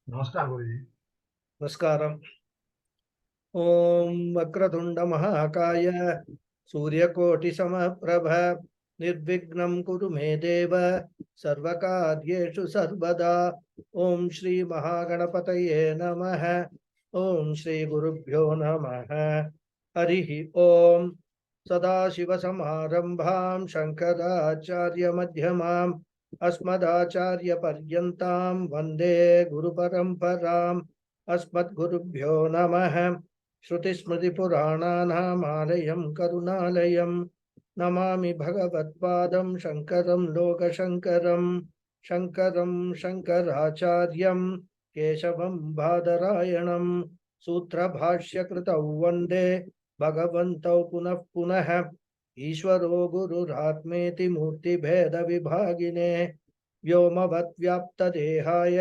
नमस्कार गुरुजी। नमस्कारम। ओम वक्रतुंड महाकाय सूर्यकोटि समप्रभ निर्विघ्नं कुरु मे देव सर्वकार्येषु सर्वदा। ओम श्री महागणपतये नमः। ओम श्री गुरुभ्यो नमः। हरिः ओम। सदाशिवसमारम्भां शङ्कराचार्यमध्यमाम् अस्मदाचार्यपर्यन्तां वन्दे गुरुपरम्पराम्। अस्मद्गुरुभ्यो नमः। श्रुतिस्मृतिपुराणानामालयं करुणालयं नमामि भगवत्पादं शङ्करं लोकशङ्करं। शङ्करं शङ्कराचार्यं केशवं बादरायणं सूत्रभाष्यकृतौ वन्दे भगवन्तौ पुनः पुनः। ईश्वरो गुरुरात्मेति मूर्तिभेदविभागिने व्योमवद्व्याप्तदेहाय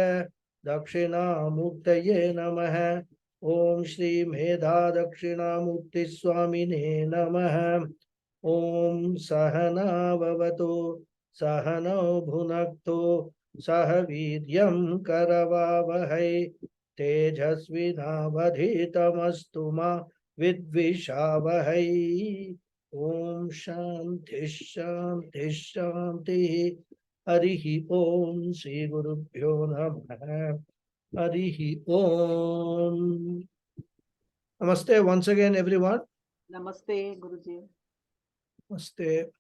दक्षिणामूर्तये नमः। ओम श्री मेधा दक्षिणामूर्ति स्वामिने नमः। ओम सहनाववतु सहनौ भुनक्तु सह वीर्यं करवावहै तेजस्विनावधीतमस्तु मा विद्विषावहै। ओम शांति शांति शांति। हरिः ओम श्री गुरुभ्यो नमः। Harihi Om. Namaste once again, everyone. Namaste, Guruji. Namaste.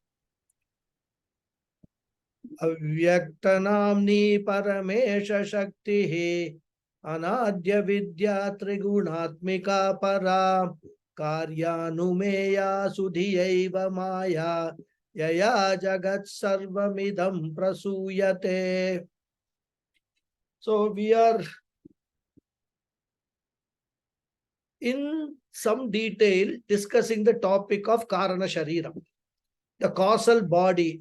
Avyaktanamni Paramesha Shaktihi Anadya Vidya Trigunatmika Para Karyanumeya Sudhiyaiva Maya Yaya Jagat Sarvamidam Prasuyate. So we are in some detail discussing the topic of Karana Shariram, the causal body,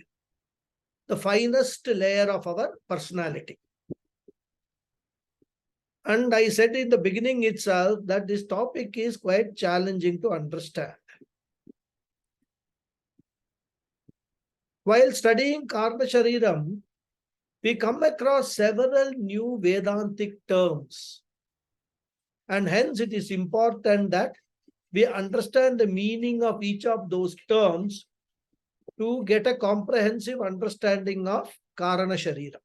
the finest layer of our personality. And I said in the beginning itself that this topic is quite challenging to understand. While studying Karana Shariram, we come across several new Vedantic terms. And hence it is important that we understand the meaning of each of those terms to get a comprehensive understanding of Karana Sharira.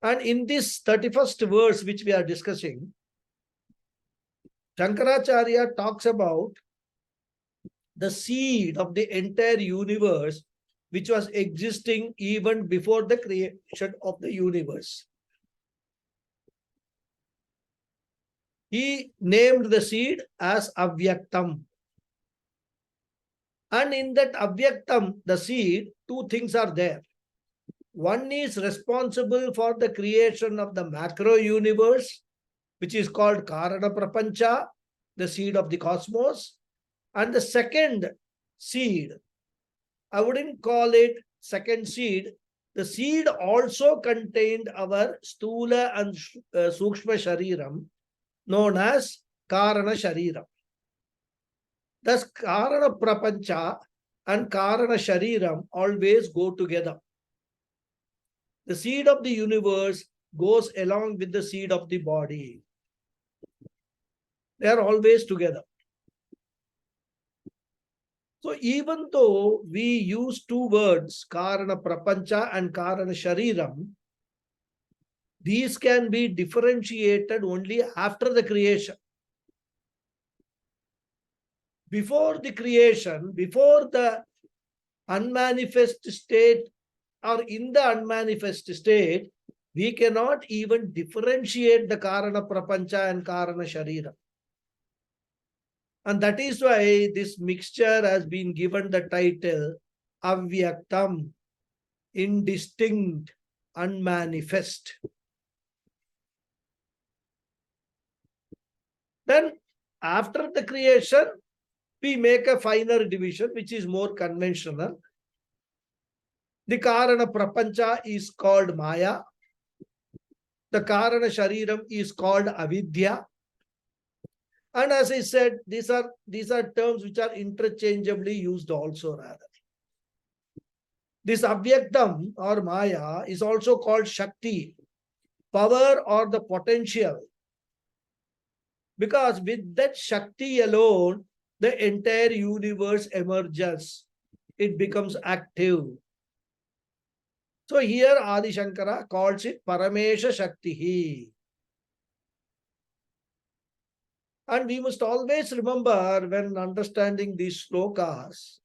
And in this 31st verse which we are discussing, Shankaracharya talks about the seed of the entire universe which was existing even before the creation of the universe. He named the seed as Avyaktam. And in that Avyaktam, the seed, two things are there. One is responsible for the creation of the macro universe, which is called Karana Prapancha, the seed of the cosmos. And the second seed, I wouldn't call it second seed. The seed also contained our Stula and Sukshma Shariram, known as Karana Shariram. Thus, Karana Prapancha and Karana Shariram always go together. The seed of the universe goes along with the seed of the body. They are always together. So even though we use two words, Karana Prapancha and Karana Shariram, these can be differentiated only after the creation. Before the creation, before the unmanifest state or in the unmanifest state, we cannot even differentiate the Karana Prapancha and Karana Sharira. And that is why this mixture has been given the title Avyaktam, indistinct, unmanifest. Then after the creation, we make a finer division, which is more conventional. The Karana Prapancha is called Maya. The Karana Shariram is called Avidya. And as I said, these are terms which are interchangeably used also rather. This Avyaktam or Maya is also called Shakti. power or the potential. Because with that Shakti alone, the entire universe emerges. It becomes active. So here Adi Shankara calls it Paramesha Shakti. And we must always remember when understanding these slokas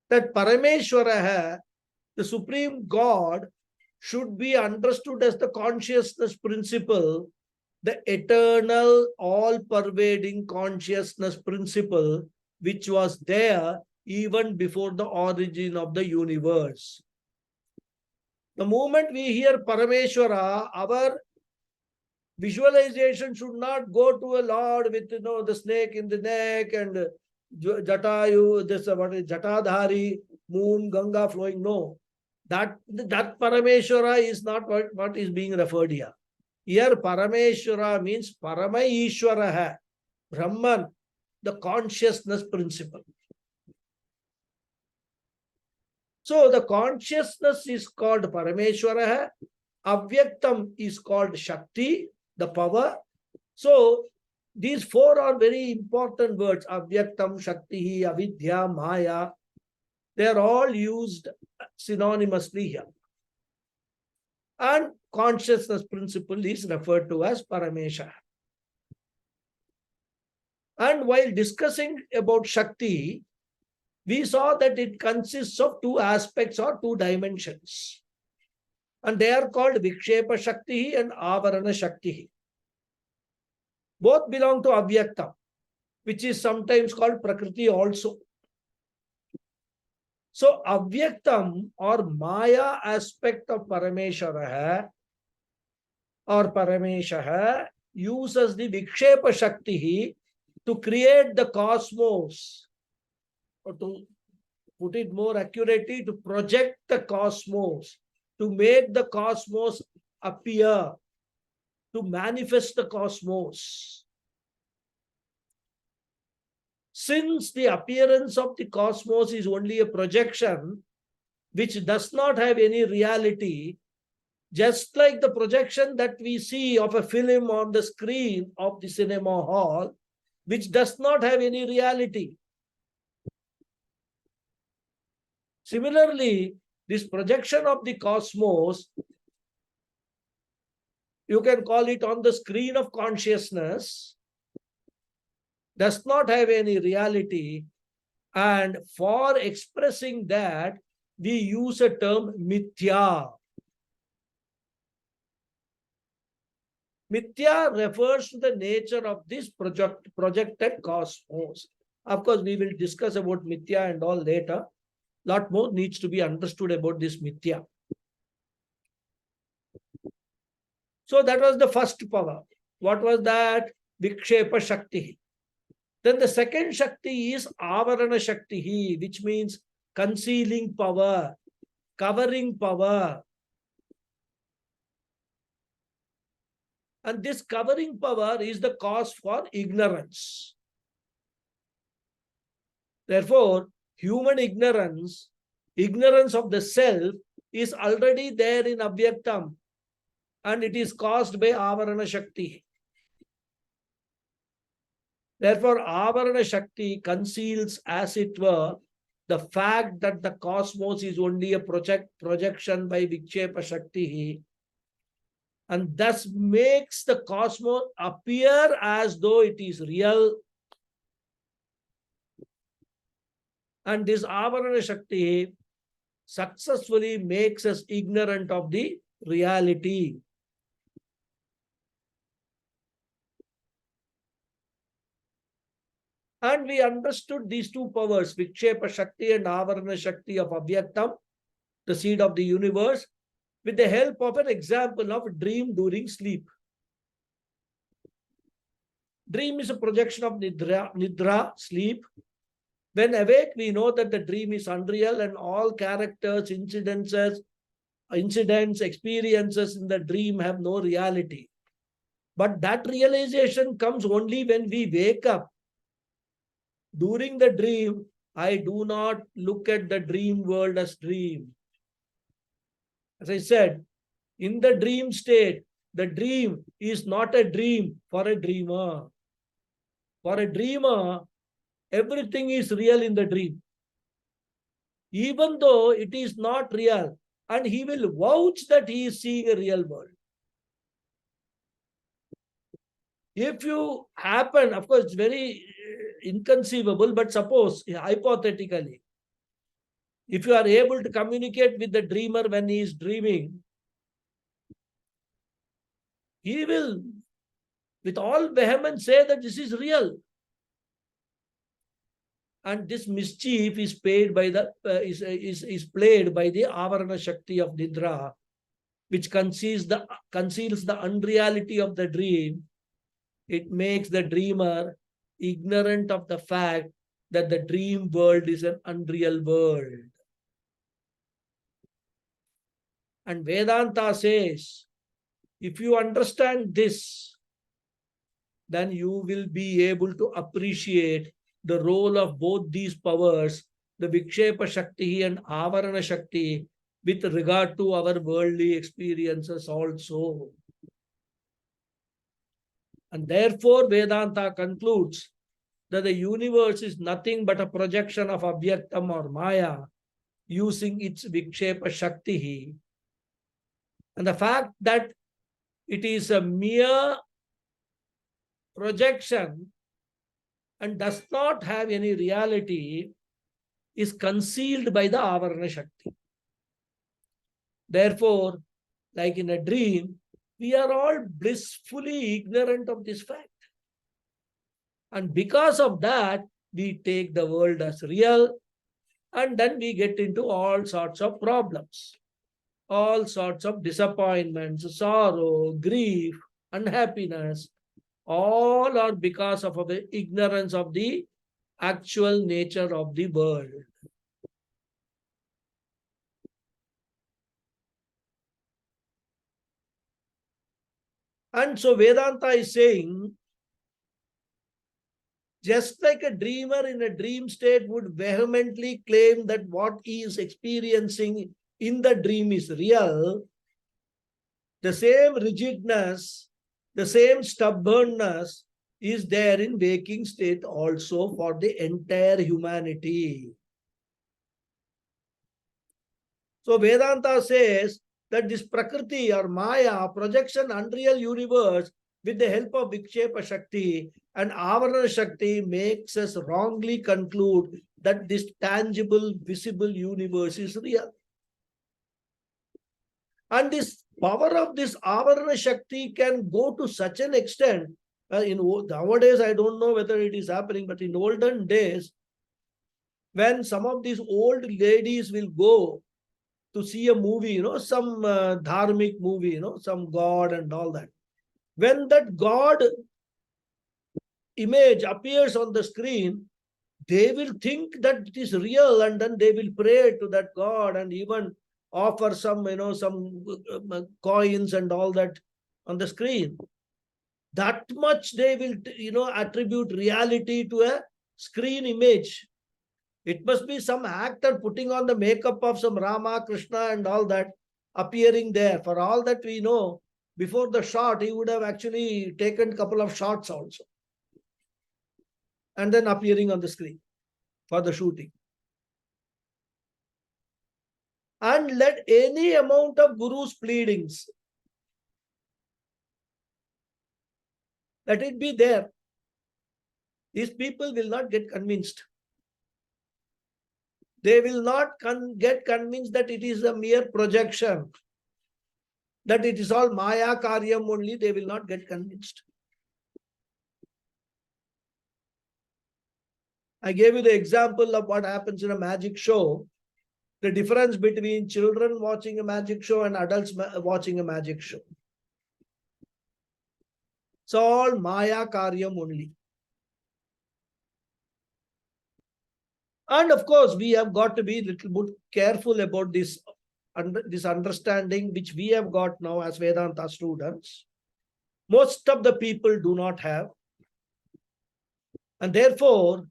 that Parameshwara, the Supreme God, should be understood as the consciousness principle, the eternal, all-pervading consciousness principle, which was there even before the origin of the universe. The moment we hear Parameshwara, our visualization should not go to a Lord with the snake in the neck and Jatayu, this what is Jatadhari, moon, Ganga flowing. No. That Parameshwara is not what is being referred here. Here Parameshwara means Parama Ishwara, Brahman, the consciousness principle. So the consciousness is called Parameshwara, Avyaktam is called Shakti, the power. So these four are very important words, Avyaktam, Shakti, Avidya, Maya. They are all used synonymously here. And consciousness principle is referred to as Paramesha. And while discussing about Shakti, we saw that it consists of two aspects or two dimensions. And they are called Vikshepa Shakti and Avarana Shakti. Both belong to Avyaktam, which is sometimes called Prakriti also. So Avyaktam or Maya aspect of Parameshwara or Paramesha uses the Vikshepa Shakti to create the cosmos, or to put it more accurately, to project the cosmos, to make the cosmos appear, to manifest the cosmos. Since the appearance of the cosmos is only a projection which does not have any reality, just like the projection that we see of a film on the screen of the cinema hall, which does not have any reality. Similarly, this projection of the cosmos, you can call it on the screen of consciousness, does not have any reality, and for expressing that, we use a term mithya. Mithya refers to the nature of this projected cosmos. Of course, we will discuss about mithya and all later. Lot more needs to be understood about this mithya. So that was the first power. What was that? Vikshepa Shakti. Then the second Shakti is Avarana Shakti, which means concealing power, covering power. And this covering power is the cause for ignorance. Therefore, human ignorance of the self, is already there in Avyaktam, and it is caused by Avarana Shakti. Therefore, Avarana Shakti conceals, as it were, the fact that the cosmos is only a projection by Vikshepa Shakti, and thus makes the cosmos appear as though it is real. And this Avarana Shakti successfully makes us ignorant of the reality. And we understood these two powers, Vikshepa Shakti and Avarana Shakti of Avyaktam, the seed of the universe, with the help of an example of a dream during sleep. Dream is a projection of Nidra, sleep. When awake, we know that the dream is unreal and all characters, incidents, experiences in the dream have no reality. But that realization comes only when we wake up. During the dream, I do not look at the dream world as dream. As I said, In the dream state, the dream is not a dream for a dreamer. For a dreamer, everything is real in the dream, even though it is not real, and he will vouch that he is seeing a real world. If you happen, of course, it's very inconceivable, but suppose, hypothetically, if you are able to communicate with the dreamer when he is dreaming, he will, with all vehemence, say that this is real. And this mischief is paid by the is played by the avarana shakti of nidra, which conceals the unreality of the dream. It makes the dreamer ignorant of the fact that the dream world is an unreal world. And Vedanta says, if you understand this, then you will be able to appreciate the role of both these powers, the Vikshepa Shakti and Avarana Shakti, with regard to our worldly experiences also. And therefore, Vedanta concludes that the universe is nothing but a projection of Abhyaktam or Maya using its Vikshepa Shakti. And the fact that it is a mere projection and does not have any reality is concealed by the Avarana Shakti. Therefore, like in a dream, we are all blissfully ignorant of this fact. And because of that, we take the world as real, and then we get into all sorts of problems, all sorts of disappointments, sorrow, grief, unhappiness. All are because of our ignorance of the actual nature of the world. And so Vedanta is saying, just like a dreamer in a dream state would vehemently claim that what he is experiencing in the dream is real, the same rigidness, the same stubbornness is there in waking state also for the entire humanity. So Vedanta says that this Prakriti or Maya, projection, unreal universe, with the help of Vikshepa Shakti and Avarana Shakti, makes us wrongly conclude that this tangible, visible universe is real. And this power of this Avarana Shakti can go to such an extent. Nowadays, I don't know whether it is happening, but in olden days, when some of these old ladies will go to see a movie, some dharmic movie, some god and all that. When that god image appears on the screen, they will think that it is real, and then they will pray to that god and even offer some, some coins and all that on the screen. That much they will, attribute reality to a screen image. It must be some actor putting on the makeup of some Rama, Krishna and all that, appearing there. For all that we know, before the shot, he would have actually taken a couple of shots also, and then appearing on the screen for the shooting. And let any amount of Guru's pleadings, let it be there. These people will not get convinced. They will not get convinced that it is a mere projection, that it is all Maya Karyam only. They will not get convinced. I gave you the example of what happens in a magic show. The difference between children watching a magic show and adults watching a magic show. It's all Maya Karyam only. And of course, we have got to be a little bit careful about this understanding which we have got now as Vedanta students. Most of the people do not have. And therefore,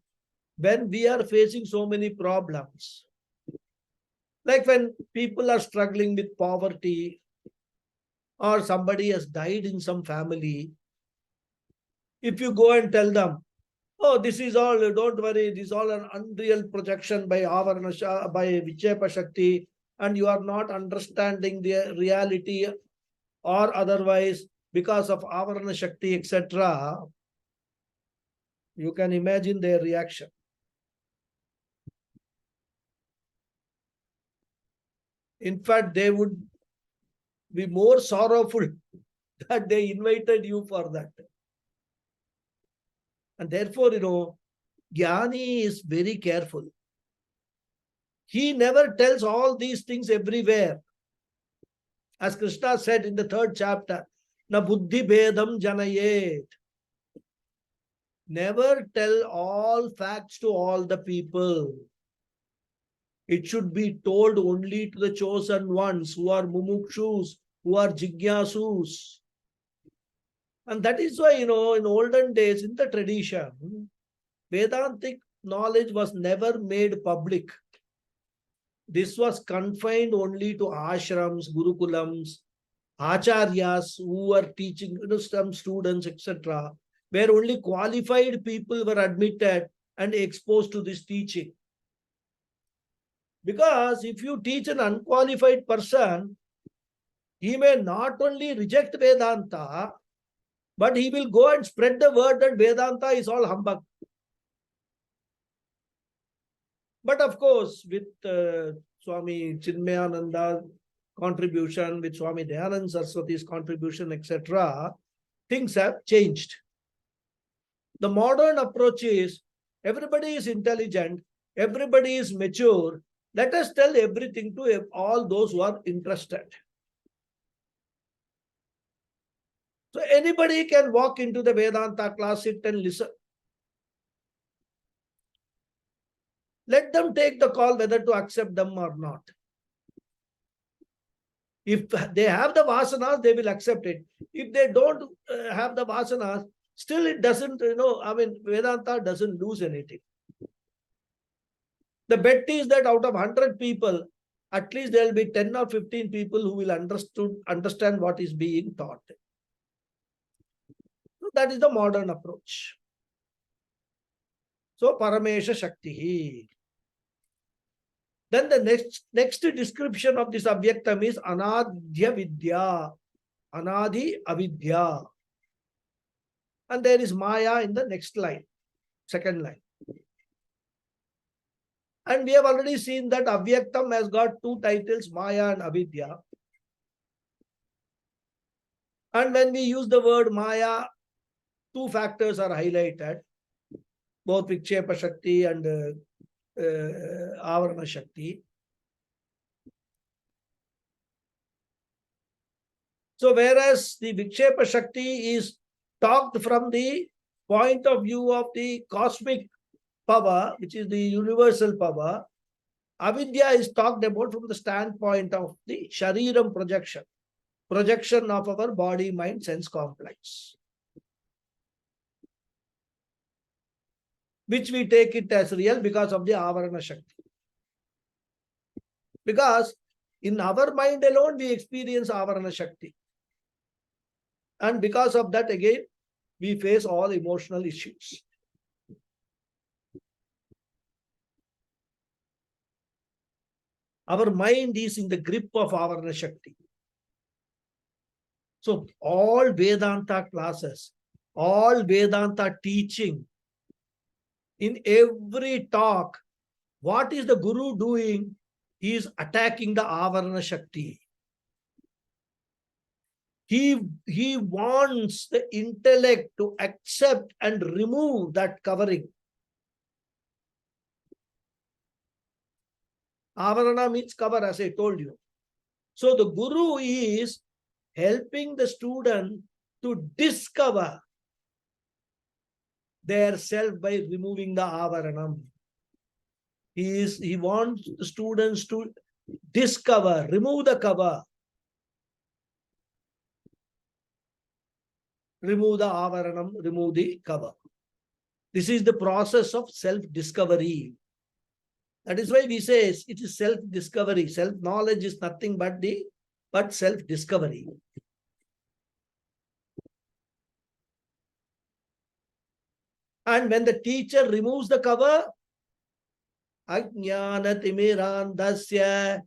when we are facing so many problems, like when people are struggling with poverty, or somebody has died in some family, if you go and tell them, oh, this is all, don't worry, this is all an unreal projection by Avarana, by Vichepa Shakti, and you are not understanding the reality or otherwise because of Avarana Shakti, etc., you can imagine their reaction. In fact, they would be more sorrowful that they invited you for that. And therefore, Jnani is very careful. He never tells all these things everywhere. As Krishna said in the 3rd chapter, Na buddhi bedam janayet. Never tell all facts to all the people. It should be told only to the chosen ones who are mumukshus, who are jigyasus. And that is why, in olden days, in the tradition, Vedantic knowledge was never made public. This was confined only to ashrams, gurukulams, acharyas who were teaching some students, etc., where only qualified people were admitted and exposed to this teaching. Because if you teach an unqualified person, he may not only reject Vedanta, but he will go and spread the word that Vedanta is all humbug. But of course, with Swami Chinmayananda's contribution, with Swami Dayananda Saraswati's contribution, etc., things have changed. The modern approach is everybody is intelligent, everybody is mature. Let us tell everything to all those who are interested. So anybody can walk into the Vedanta class, sit and listen. Let them take the call whether to accept them or not. If they have the vasanas, they will accept it. If they don't have the vasanas, still it doesn't, Vedanta doesn't lose anything. The bet is that out of 100 people, at least there will be 10 or 15 people who will understand what is being taught. So that is the modern approach. So Paramesha Shakti. Then the next description of this Avyaktam is Anadhya Vidya. Anadi Avidya. And there is Maya in the next line, 2nd line. And we have already seen that Avyaktam has got 2 titles, Maya and Avidya. And when we use the word Maya, 2 factors are highlighted, both Vikshepa Shakti and Avarana Shakti. So whereas the Vikshepa Shakti is talked from the point of view of the cosmic power, which is the universal power, Avidya is talked about from the standpoint of the Shariram projection of our body, mind, sense complex, which we take it as real because of the Avarana Shakti. Because in our mind alone, we experience Avarana Shakti. And because of that, again, we face all emotional issues. Our mind is in the grip of Avarana Shakti. So all Vedanta classes, all Vedanta teaching, in every talk, what is the Guru doing? He is attacking the Avarana Shakti. He wants the intellect to accept and remove that covering. Avarana means cover, as I told you. So the Guru is helping the student to discover their self by removing the Avaranam. He wants the students to discover, remove the cover. Remove the Avaranam, remove the cover. This is the process of self-discovery. That is why we say it is self-discovery. Self-knowledge is nothing but self-discovery. And when the teacher removes the cover, Ajnana Timirandasya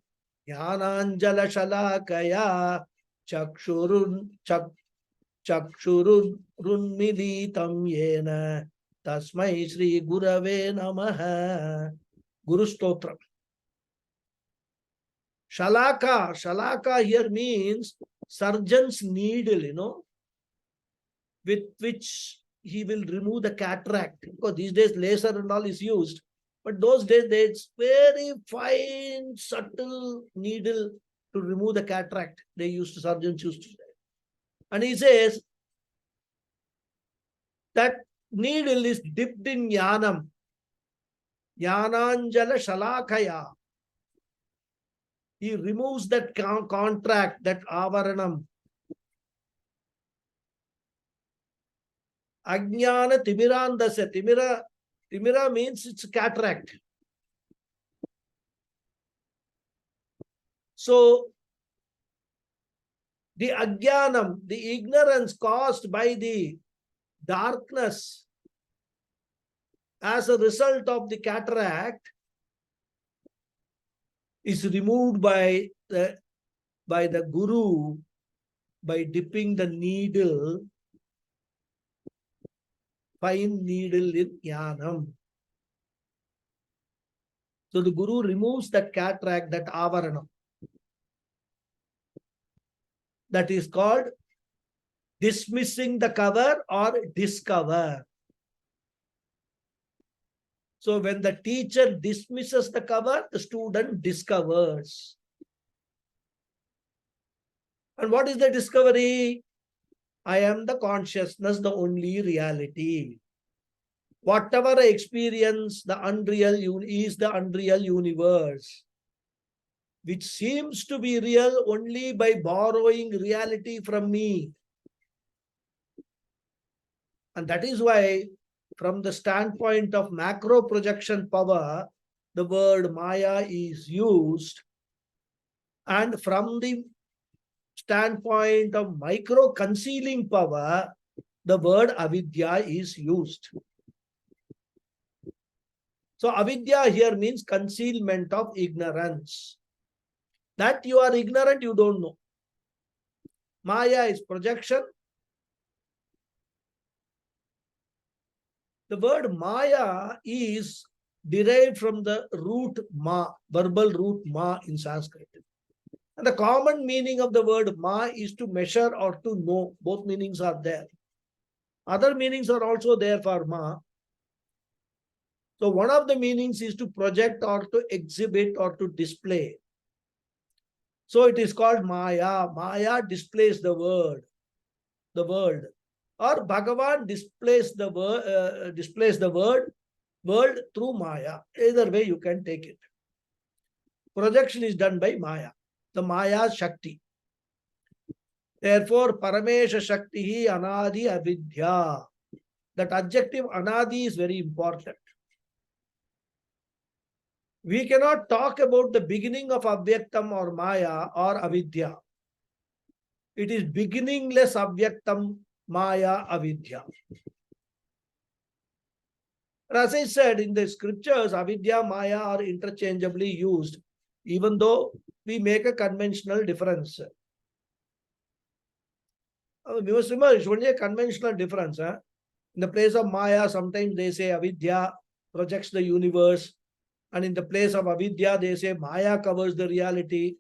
Jnananjala Shalakaya Chakshurun Runmilitam Yena Tasmai Sri Gurave Namaha. Guru Stotram. Shalaka here means surgeon's needle, with which he will remove the cataract. Because these days laser and all is used. But those days, it's very fine, subtle needle to remove the cataract. Surgeons used to say. And he says that needle is dipped in Yanam. Yananjala Shalakaya. He removes that contract, that avaranam. Ajnana Timirandasya. Timira means it's cataract. So, the ajnanam, the ignorance caused by the darkness as a result of the cataract is removed by the Guru by dipping the needle, fine needle in Jnanam. So the Guru removes that cataract, that avaranam. That is called dismissing the cover or discover. So when the teacher dismisses the cover, the student discovers. And what is the discovery? I am the consciousness, the only reality. Whatever I experience, the unreal is the unreal universe, which seems to be real only by borrowing reality from me. And that is why, from the standpoint of macro projection power, the word Maya is used. And from the standpoint of micro concealing power, the word avidya is used. So avidya here means concealment of ignorance. That you are ignorant, you don't know. Maya is projection. The word Maya is derived from the root ma, verbal root ma in Sanskrit. And the common meaning of the word ma is to measure or to know. Both meanings are there. Other meanings are also there for ma. So one of the meanings is to project or to exhibit or to display. So it is called Maya. Maya displays the world. Or Bhagavan displays the world through Maya. Either way you can take it. Projection is done by Maya, the Maya Shakti. Therefore, Paramesha Shakti Anadi Avidya. That adjective Anadi is very important. We cannot talk about the beginning of Avyaktam or Maya or Avidya. It is beginningless Avyaktam, Maya, Avidya. As I said, in the scriptures, Avidya, Maya are interchangeably used, even though we make a conventional difference. We must remember, it's only a conventional difference. In the place of Maya, sometimes they say Avidya projects the universe. And in the place of avidya, they say Maya covers the reality.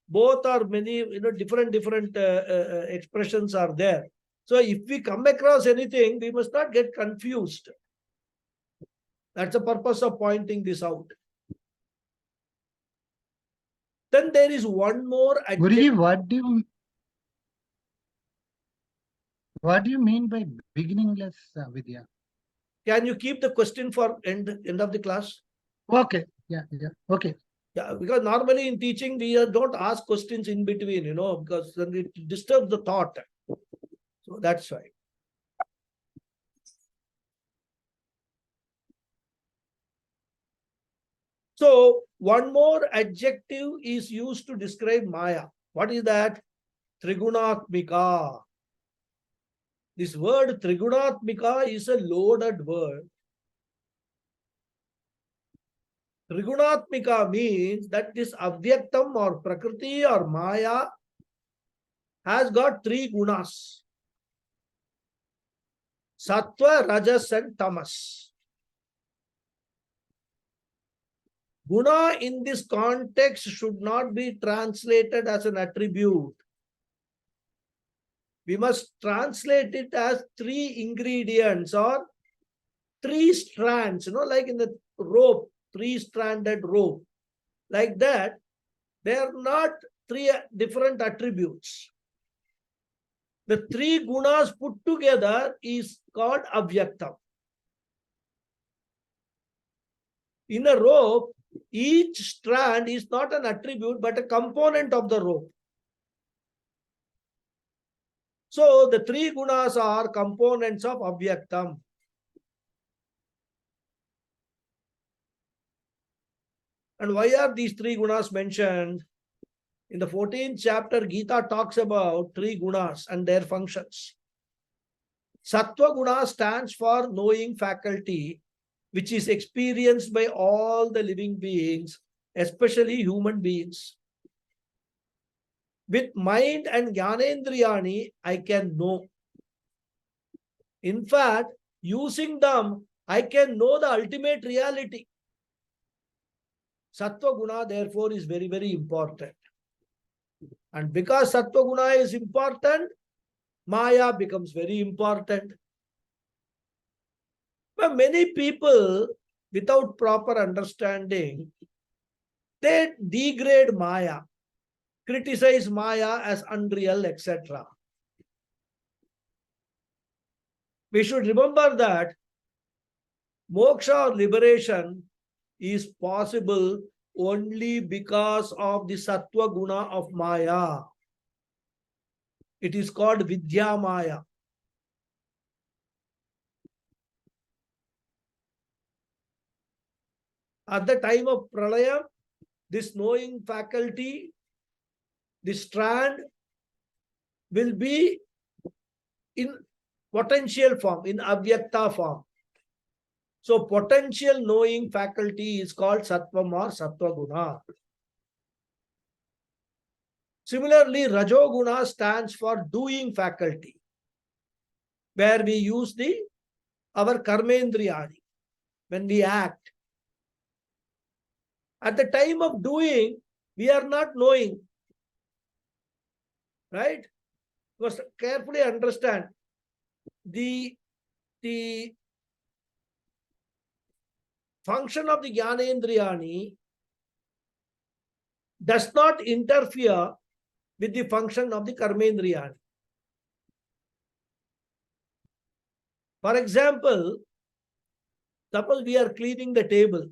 Both are many, different expressions are there. So if we come across anything, we must not get confused. That's the purpose of pointing this out. Then there is one more Guruji, what do you mean by beginningless Vidya? Can you keep the question for end of the class? Okay. Yeah. Okay. Yeah, because normally in teaching, we don't ask questions in between, because then it disturbs the thought. So that's why. So one more adjective is used to describe Maya. What is that? Trigunatmika. This word Trigunatmika is a loaded word. Trigunatmika means that this Avyaktam or Prakriti or Maya has got three gunas: Sattva, Rajas and Tamas. Guna in this context should not be translated as an attribute. We must translate it as three ingredients or three strands, like in the rope, three-stranded rope. Like that, they are not three different attributes. The three gunas put together is called Avyaktam. In a rope, each strand is not an attribute but a component of the rope. So the three gunas are components of Avyaktam. And why are these three gunas mentioned? In the 14th chapter, Gita talks about three gunas and their functions. Sattva guna stands for knowing faculty, which is experienced by all the living beings, especially human beings. With mind and jnanendriyani, I can know. In fact, using them, I can know the ultimate reality. Sattva guna, therefore, is very, very important. And because Sattva guna is important, Maya becomes very important. But many people, without proper understanding, they degrade Maya, criticize Maya as unreal, etc. We should remember that moksha or liberation is possible only because of the Sattva guna of Maya. It is called Vidya Maya. At the time of Pralaya, this knowing faculty, this strand, will be in potential form, in Avyakta form. So potential knowing faculty is called Sattvam or Sattva Guna. Similarly, Rajoguna stands for doing faculty, where we use our karmendriyani, when we act. At the time of doing, we are not knowing. Right? You must carefully understand the function of the jnanendriyani does not interfere with the function of the karmendriyani. For example, suppose we are cleaning the table.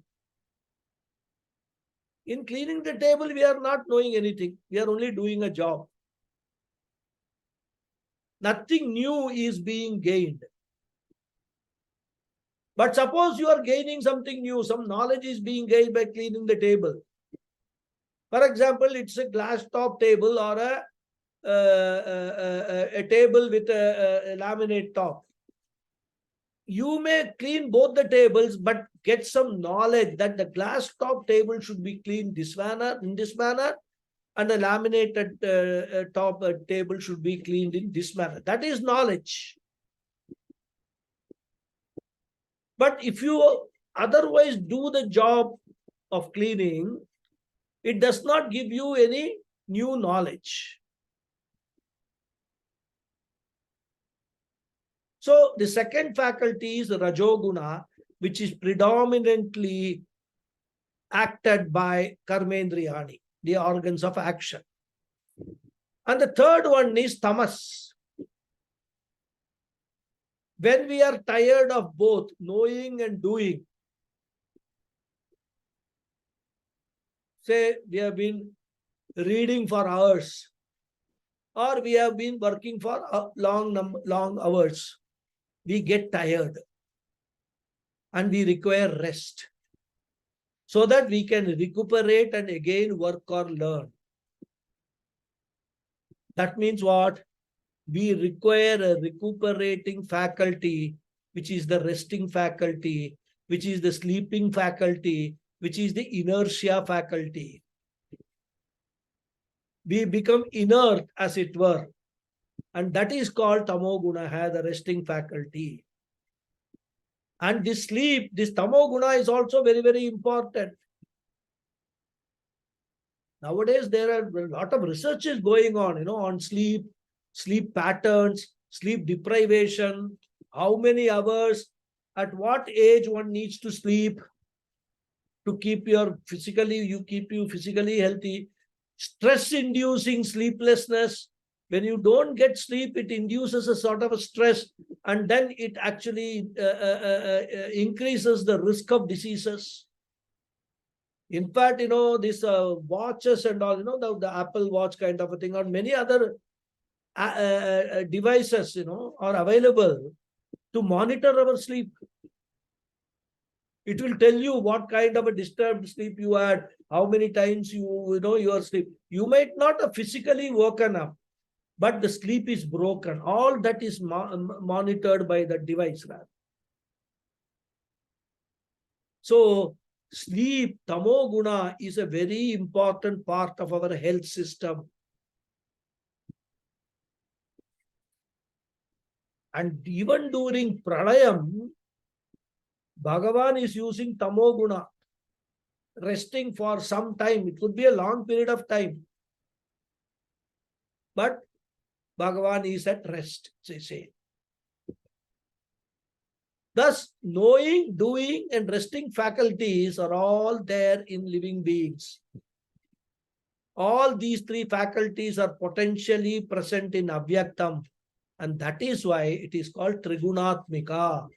In cleaning the table, we are not knowing anything. We are only doing a job. Nothing new is being gained. But suppose you are gaining something new, some knowledge is being gained by cleaning the table. For example, it's a glass top table or a table with a laminate top. You may clean both the tables, but get some knowledge that the glass top table should be cleaned in this manner, and the laminated top table should be cleaned in this manner. That is knowledge. But if you otherwise do the job of cleaning, it does not give you any new knowledge. So the second faculty is Rajoguna, which is predominantly acted by Karmendriyani, the organs of action. And the third one is Tamas. When we are tired of both knowing and doing, say we have been reading for hours, or we have been working for long hours, we get tired and we require rest so that we can recuperate and again work or learn. That means what? we require a recuperating faculty, which is the resting faculty, which is the sleeping faculty, which is the inertia faculty. We become inert, as it were. And that is called tamoguna, has the resting faculty. And this sleep, this tamoguna is also very, very important. Nowadays, there are a lot of researches going on, on sleep, sleep patterns, sleep deprivation, how many hours, at what age one needs to sleep to keep you physically healthy. Stress-inducing sleeplessness. When you don't get sleep, it induces a sort of a stress, and then it actually increases the risk of diseases. In fact, these watches and all, the Apple Watch kind of a thing, or many other devices, are available to monitor our sleep. It will tell you what kind of a disturbed sleep you had, how many times you are sleep. You might not have physically woken up, but the sleep is broken. All that is monitored by the device. So, sleep, tamoguna, is a very important part of our health system. And even during pranayam, Bhagavan is using tamoguna, resting for some time. It could be a long period of time. But Bhagavan is at rest, they say. Thus, knowing, doing, and resting faculties are all there in living beings. All these three faculties are potentially present in Avyaktam, and that is why it is called Trigunatmika,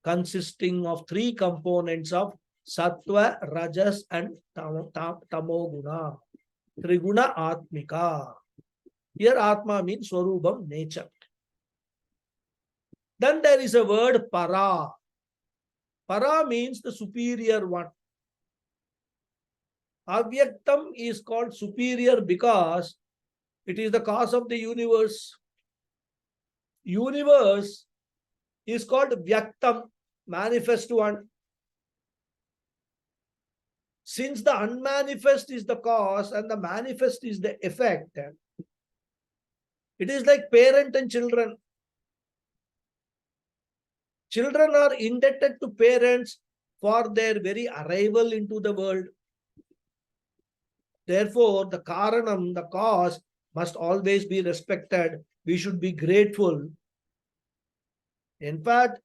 consisting of three components of Sattva, Rajas, and Tamoguna. Triguna Atmika. Here Atma means Swarubam, nature. Then there is a word Para. Para means the superior one. Avyaktam is called superior because it is the cause of the universe. Universe is called Vyaktam, manifest one. Since the unmanifest is the cause and the manifest is the effect, it is like parent and children. Children are indebted to parents for their very arrival into the world. Therefore, the karanam, the cause, must always be respected. We should be grateful. In fact,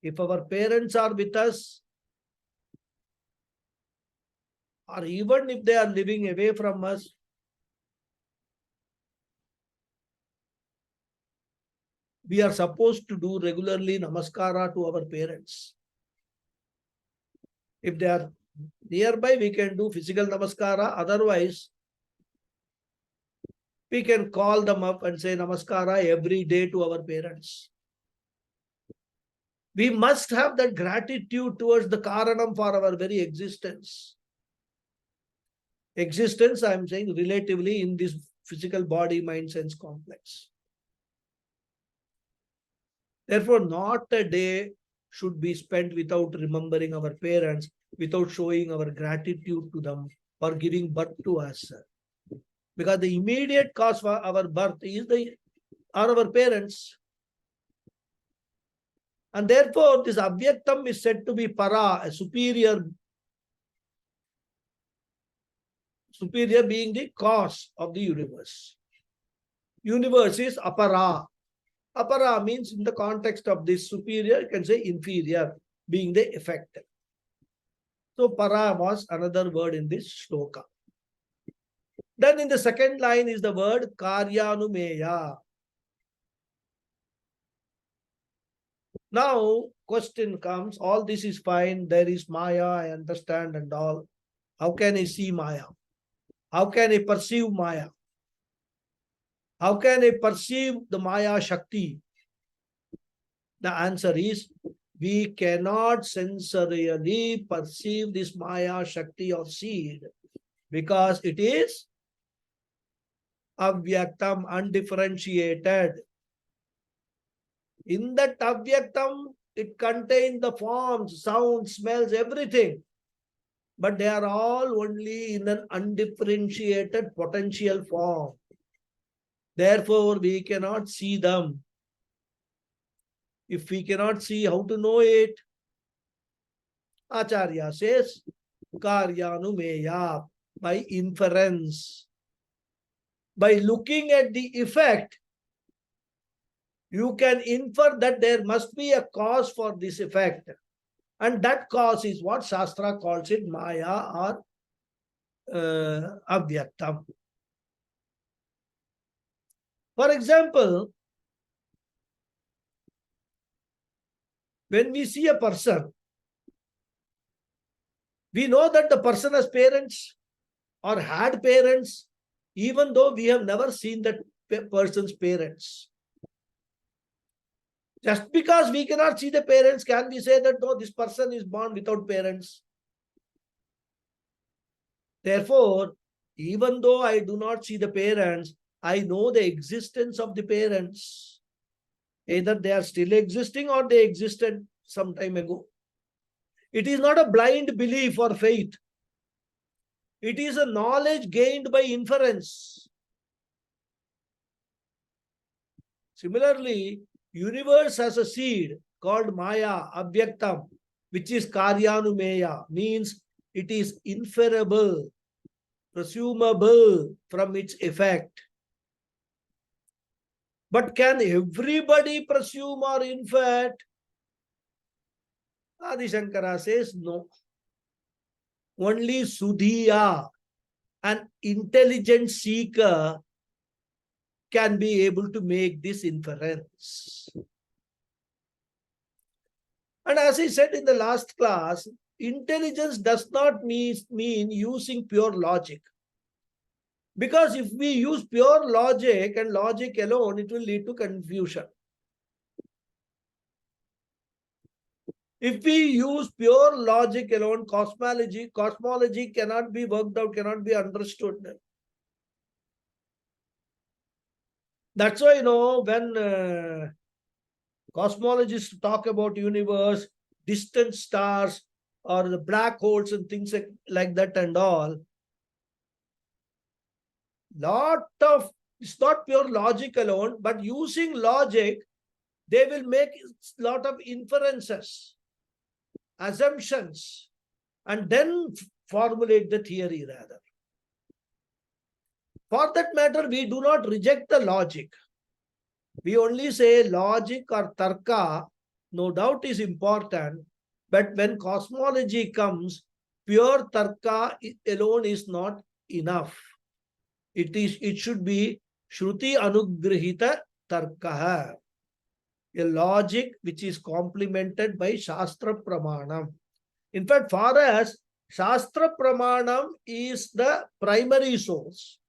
if our parents are with us, or even if they are living away from us, we are supposed to do regularly namaskara to our parents. If they are nearby, we can do physical namaskara. Otherwise, we can call them up and say namaskara every day to our parents. We must have that gratitude towards the karanam for our very existence. Existence, I am saying, relatively in this physical body, mind, sense complex. Therefore, not a day should be spent without remembering our parents, without showing our gratitude to them for giving birth to us. Because the immediate cause for our birth are our parents. And therefore, this Avyaktam is said to be Para, a superior being the cause of the universe. Universe is Apara. Apara means, in the context of this superior, you can say inferior, being the effect. So Para was another word in this shloka. Then in the second line is the word Karyanumeya. Now, question comes, all this is fine, there is Maya, I understand and all. How can I see Maya? How can I perceive Maya? How can I perceive the Maya Shakti? The answer is, we cannot sensorially perceive this Maya Shakti or seed because it is Avyaktam, undifferentiated. In that Avyaktam, it contains the forms, sounds, smells, everything. But they are all only in an undifferentiated potential form. Therefore, we cannot see them. If we cannot see, how to know it? Acharya says, Karyanumeya, by inference. By looking at the effect, you can infer that there must be a cause for this effect. And that cause is what Shastra calls it, Maya or Avyaktam. For example, when we see a person, we know that the person has parents or had parents, even though we have never seen that person's parents. Just because we cannot see the parents, can we say that no, this person is born without parents? Therefore, even though I do not see the parents, I know the existence of the parents. Either they are still existing or they existed some time ago. It is not a blind belief or faith. It is a knowledge gained by inference. Similarly, universe has a seed called Maya, Avyaktam, which is Karyanumeya, means it is inferable, presumable from its effect. But can everybody presume or infer? Adi Shankara says no. Only Sudhiya, an intelligent seeker, can be able to make this inference. And as I said in the last class, intelligence does not mean using pure logic. Because if we use pure logic and logic alone, it will lead to confusion. If we use pure logic alone, cosmology cannot be worked out, cannot be understood. That's why, when cosmologists talk about universe, distant stars, or the black holes and things like that and all, it's not pure logic alone, but using logic, they will make a lot of inferences, assumptions, and then formulate the theory rather. For that matter, we do not reject the logic. We only say logic or tarka, no doubt is important, but when cosmology comes, pure tarka alone is not enough. It should be Shruti Anugrahita Tarkaha, a logic which is complemented by Shastra Pramanam. In fact, for us, Shastra Pramanam is the primary source.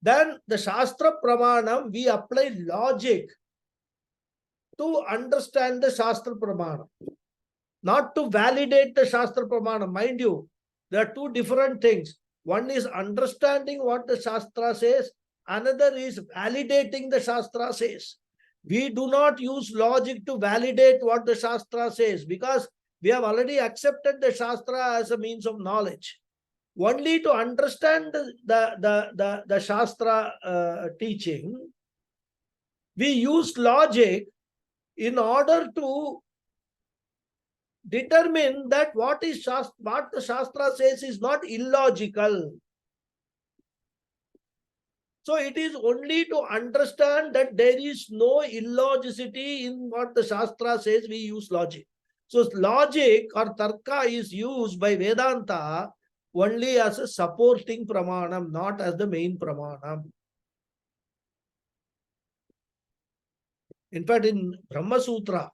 Then the Shastra Pramanam, we apply logic to understand the Shastra Pramanam, not to validate the Shastra Pramanam. Mind you, there are two different things. One is understanding what the Shastra says, another is validating the Shastra says. We do not use logic to validate what the Shastra says because we have already accepted the Shastra as a means of knowledge. Only to understand the Shastra teaching, we use logic in order to determine that what the Shastra says is not illogical. So it is only to understand that there is no illogicity in what the Shastra says, we use logic. So logic or tarka is used by Vedanta only as a supporting pramanam, not as the main pramanam. In fact, in Brahma Sutra,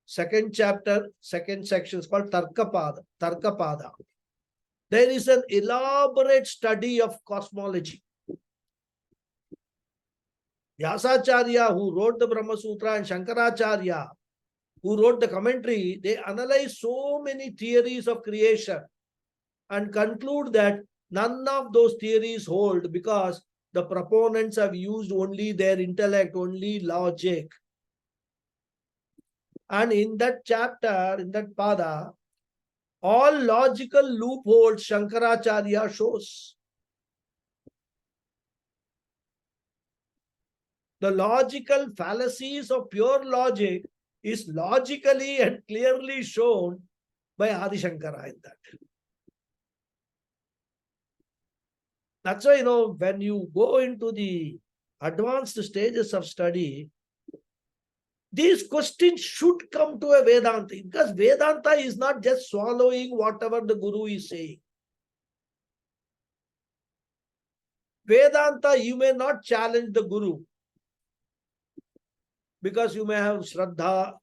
second chapter, second section is called Tarkapada. There is an elaborate study of cosmology. Vyasacharya, who wrote the Brahma Sutra, and Shankaracharya, who wrote the commentary, they analyze so many theories of creation and conclude that none of those theories hold because the proponents have used only their intellect, only logic. And in that chapter, in that pada, all logical loopholes Shankaracharya shows. The logical fallacies of pure logic is logically and clearly shown by Adi Shankara in that. That's why, when you go into the advanced stages of study, these questions should come to a Vedanta, because Vedanta is not just swallowing whatever the Guru is saying. Vedanta, you may not challenge the Guru because you may have Shraddha,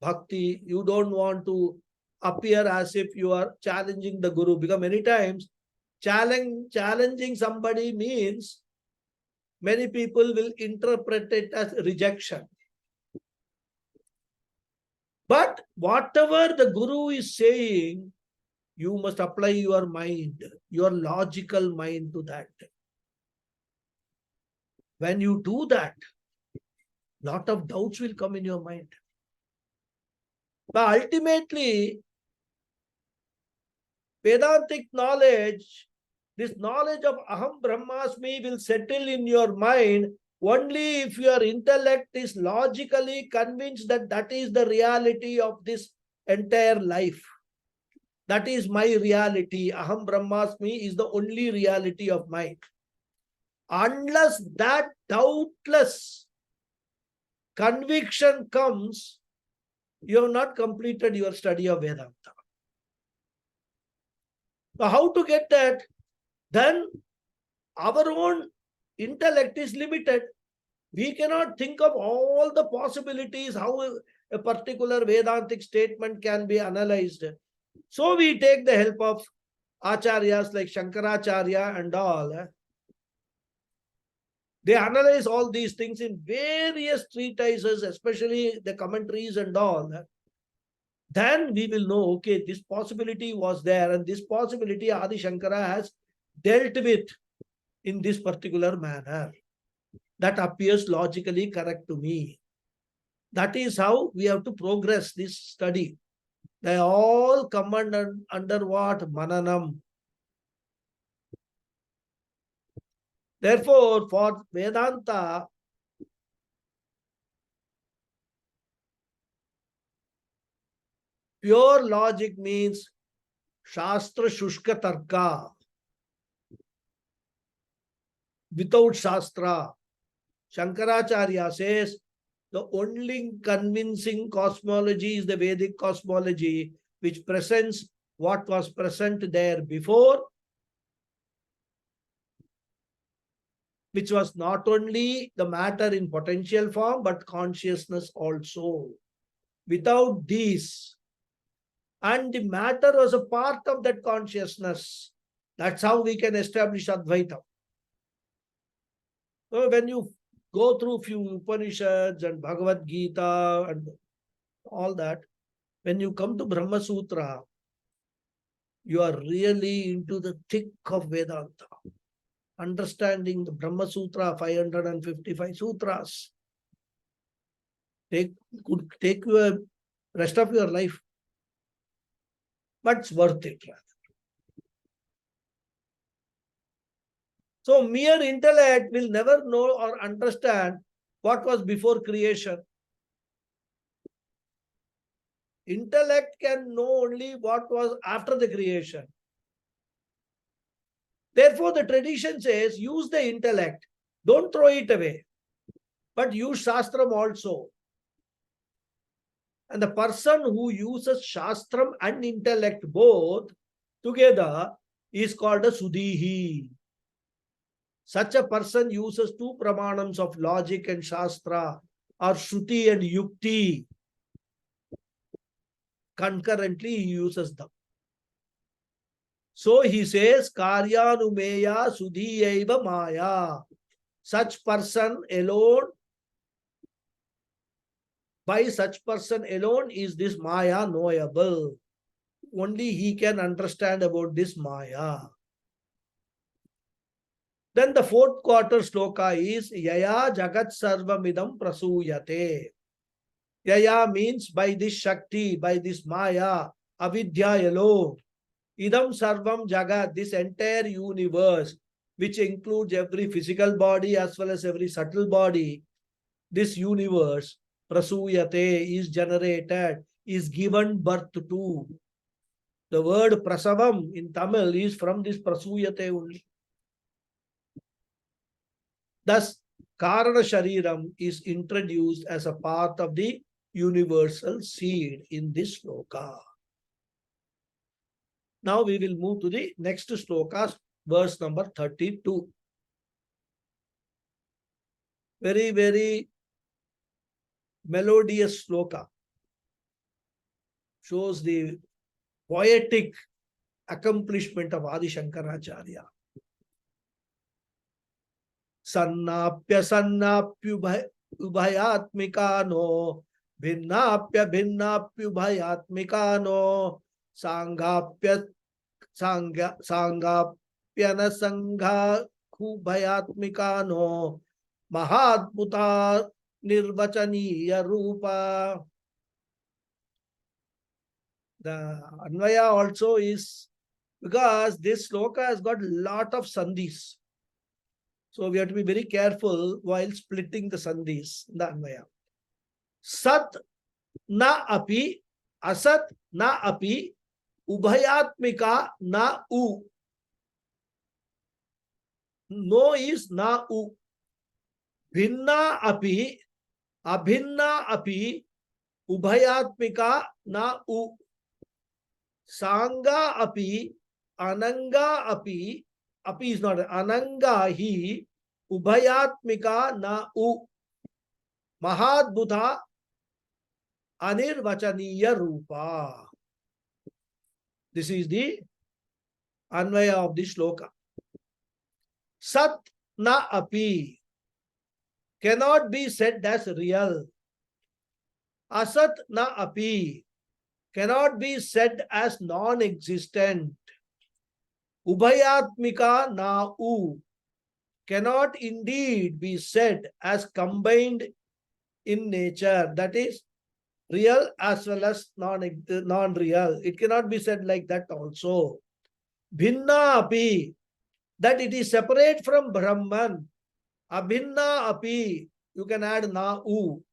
Bhakti. You don't want to appear as if you are challenging the Guru, because many times challenging somebody means many people will interpret it as rejection. But whatever the Guru is saying, you must apply your mind, your logical mind to that. When you do that, lot of doubts will come in your mind. But ultimately, Vedantic knowledge, this knowledge of Aham Brahmasmi will settle in your mind only if your intellect is logically convinced that that is the reality of this entire life. That is my reality. Aham Brahmasmi is the only reality of mine. Unless that doubtless conviction comes, you have not completed your study of Vedanta. So how to get that? Then our own intellect is limited. We cannot think of all the possibilities how a particular Vedantic statement can be analyzed. So we take the help of Acharyas like Shankaracharya and all. They analyze all these things in various treatises, especially the commentaries and all. Then we will know, okay, this possibility was there, and this possibility Adi Shankara has dealt with in this particular manner. That appears logically correct to me. That is how we have to progress this study. They all come under what? Mananam. Therefore, for Vedanta, pure logic means Shastra Shushka Tarka. Without Shastra, Shankaracharya says the only convincing cosmology is the Vedic cosmology, which presents what was present there before, which was not only the matter in potential form, but consciousness also. Without these, and the matter was a part of that consciousness. That's how we can establish Advaita. So when you go through few Upanishads and Bhagavad Gita and all that, when you come to Brahma Sutra, you are really into the thick of Vedanta. Understanding the Brahma Sutra, 555 sutras. Could take you a rest of your life. But it's worth it. So mere intellect will never know or understand what was before creation. Intellect can know only what was after the creation. Therefore, the tradition says, use the intellect. Don't throw it away. But use Shastram also. And the person who uses Shastram and intellect both together is called a Sudhihi. Such a person uses two pramanams of logic and Shastra, or Shruti and Yukti. Concurrently, he uses them. So he says, Karyanumeya Sudhiyaiva Maya. Such person alone, by such person alone is this Maya knowable. Only he can understand about this Maya. Then the fourth quarter sloka is Yaya Jagat Sarvamidam Prasuyate. Yaya means by this Shakti, by this Maya, Avidya alone. Idam Sarvam Jagat, this entire universe, which includes every physical body as well as every subtle body, this universe, Prasuyate, is generated, is given birth to. The word Prasavam in Tamil is from this Prasuyate only. Thus, Karana Shariram is introduced as a part of the universal seed in this sloka. Now we will move to the next sloka, verse number 32. Very, very melodious sloka. Shows the poetic accomplishment of Adi Shankaracharya. Sannapya sannapyubhayatmikano bhinnapya bhinnapyubhayatmikano sangapya sangapyana sanghakubhayatmikano mahadbhuta nirvachaniya rupa. The Anvaya also is because this sloka has got a lot of sandhis. So we have to be very careful while splitting the sandhis in the Anvaya. Sat na api, asat na api, ubhayatmika na u. No is na u. Bhinna api, abhinna api, ubhayatmika na u. Sanga api, ananga api, api is not ananga hi, ubhayatmika na u. Mahadbhuta anirvachaniya rupa. This is the Anvaya of the sloka. Sat na api cannot be said as real. Asat na api cannot be said as non-existent. Ubhayatmika na u cannot indeed be said as combined in nature. That is real as well as non-real. It cannot be said like that also. Bhinna api, that it is separate from Brahman. Abhinna api, you can add na u,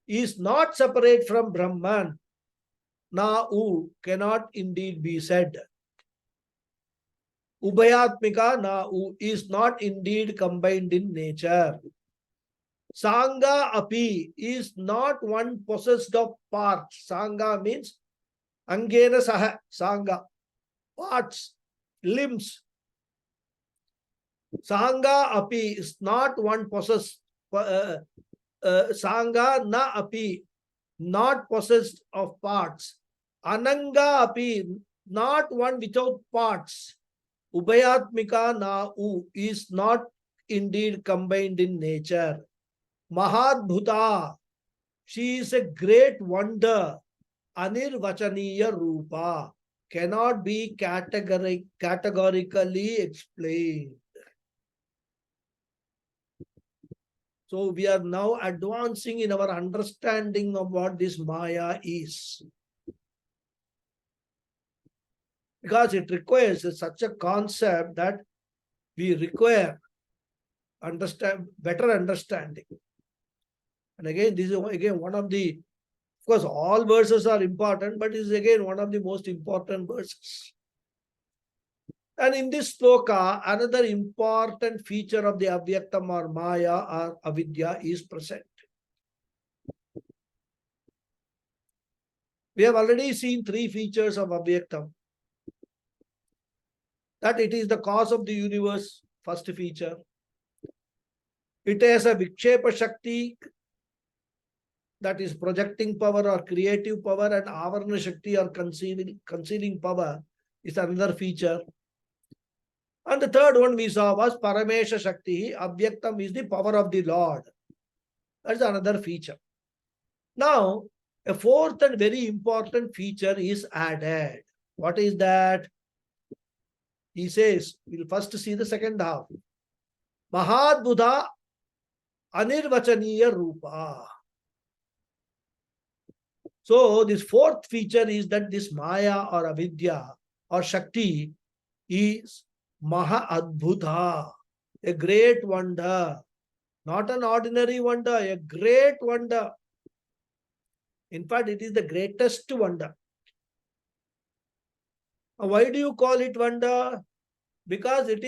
is not separate from Brahman. Na u cannot indeed be said. Ubhayatmika na u is not indeed combined in nature. Sanga api is not one possessed of parts. Sanga means angena saha, sanga, parts, limbs. Sanga api is not one possessed. Sanga na api, not possessed of parts. Ananga api, not one without parts. Ubhayatmika na u is not indeed combined in nature. Mahadbhuta, she is a great wonder. Anirvachaniya rupa, cannot be categorically explained. So we are now advancing in our understanding of what this Maya is. Because it requires such a concept that we require better understanding. And again, this is again one of the, of course, all verses are important, but it is again one of the most important verses. And in this sloka, another important feature of the Avyaktam or Maya or Avidya is present. We have already seen three features of Avyaktam. That it is the cause of the universe, first feature. It has a Vikshepa Shakti, that is projecting power or creative power, and Avarna Shakti or concealing power is another feature. And the third one we saw was Paramesha Shakti. Avyaktam is the power of the Lord. That's another feature. Now, a fourth and very important feature is added. What is that? He says, we'll first see the second half. Mahadbhuta Anirvachaniya Rupa. So this fourth feature is that this Maya or Avidya or Shakti is Maha Adbhuta, a great wonder, not an ordinary wonder, a great wonder. In fact, it is the greatest wonder. Why do you call it wonder? Because it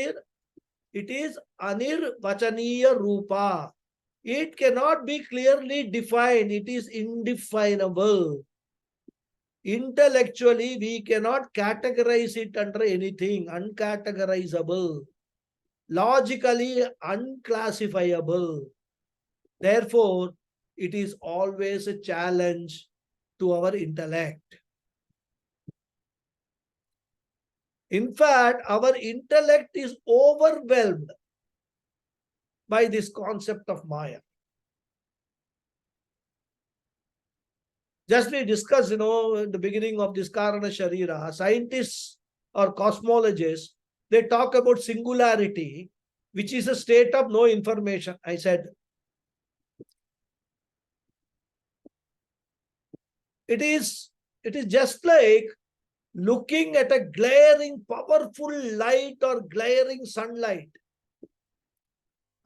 is Anirvachaniya Rupa. It cannot be clearly defined. It is indefinable. Intellectually, we cannot categorize it under anything, uncategorizable. Logically, unclassifiable. Therefore, it is always a challenge to our intellect. In fact, our intellect is overwhelmed by this concept of Maya. Just we discussed, in the beginning of this Karana Sharira, scientists or cosmologists, they talk about singularity, which is a state of no information. I said, it is just like looking at a glaring, powerful light or glaring sunlight.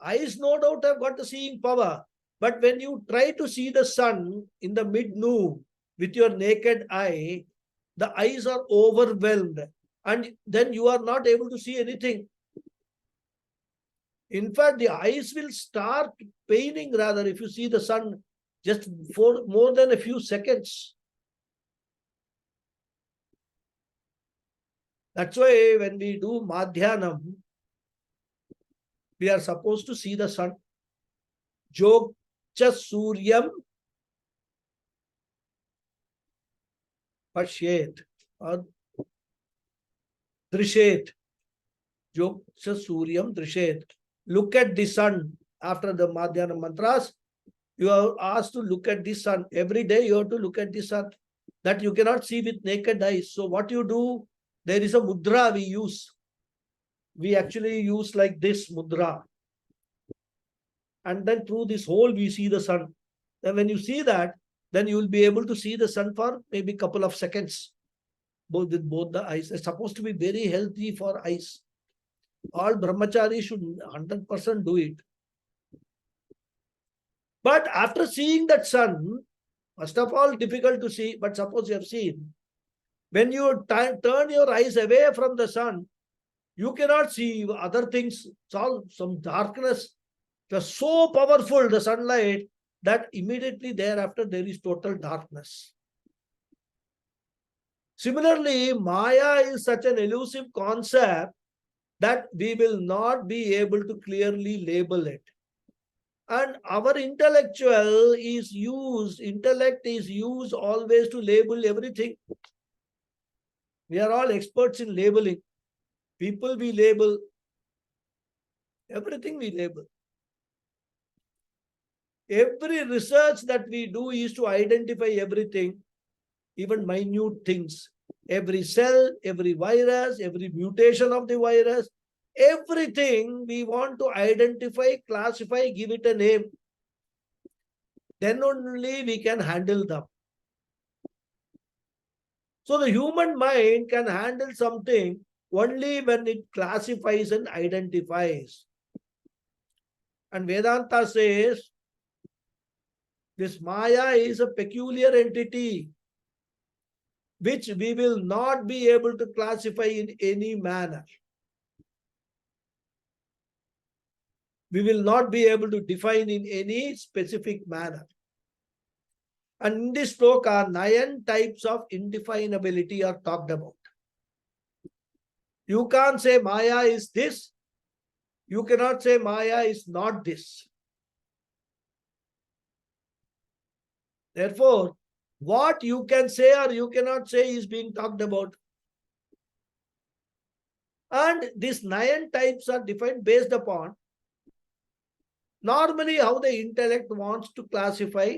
Eyes, no doubt, have got the seeing power. But when you try to see the sun in the mid-noon with your naked eye, the eyes are overwhelmed and then you are not able to see anything. In fact, the eyes will start paining rather if you see the sun just for more than a few seconds. That's why when we do Madhyanam, we are supposed to see the sun. Jog cha Suryam Pashyet or Drishet. Jog cha Suryam Drishet. Look at the sun. After the Madhyana mantras, you are asked to look at the sun. Every day you have to look at the sun. That you cannot see with naked eyes. So what you do, there is a mudra we use. We actually use like this mudra. And then through this hole we see the sun. Then when you see that, then you will be able to see the sun for maybe a couple of seconds. With both the eyes. It's supposed to be very healthy for eyes. All brahmacharis should 100% do it. But after seeing that sun, first of all, difficult to see, but suppose you have seen, when you turn your eyes away from the sun, you cannot see other things. It's all some darkness. It was so powerful, the sunlight, that immediately thereafter there is total darkness. Similarly, Maya is such an elusive concept that we will not be able to clearly label it. And our intellect is used always to label everything. We are all experts in labeling. People we label, everything we label. Every research that we do is to identify everything, even minute things. Every cell, every virus, every mutation of the virus, everything we want to identify, classify, give it a name. Then only we can handle them. So the human mind can handle something only when it classifies and identifies. And Vedanta says, this Maya is a peculiar entity which we will not be able to classify in any manner. We will not be able to define in any specific manner. And in this sloka, 9 types of indefinability are talked about. You can't say Maya is this. You cannot say Maya is not this. Therefore, what you can say or you cannot say is being talked about. And these 9 types are defined based upon normally how the intellect wants to classify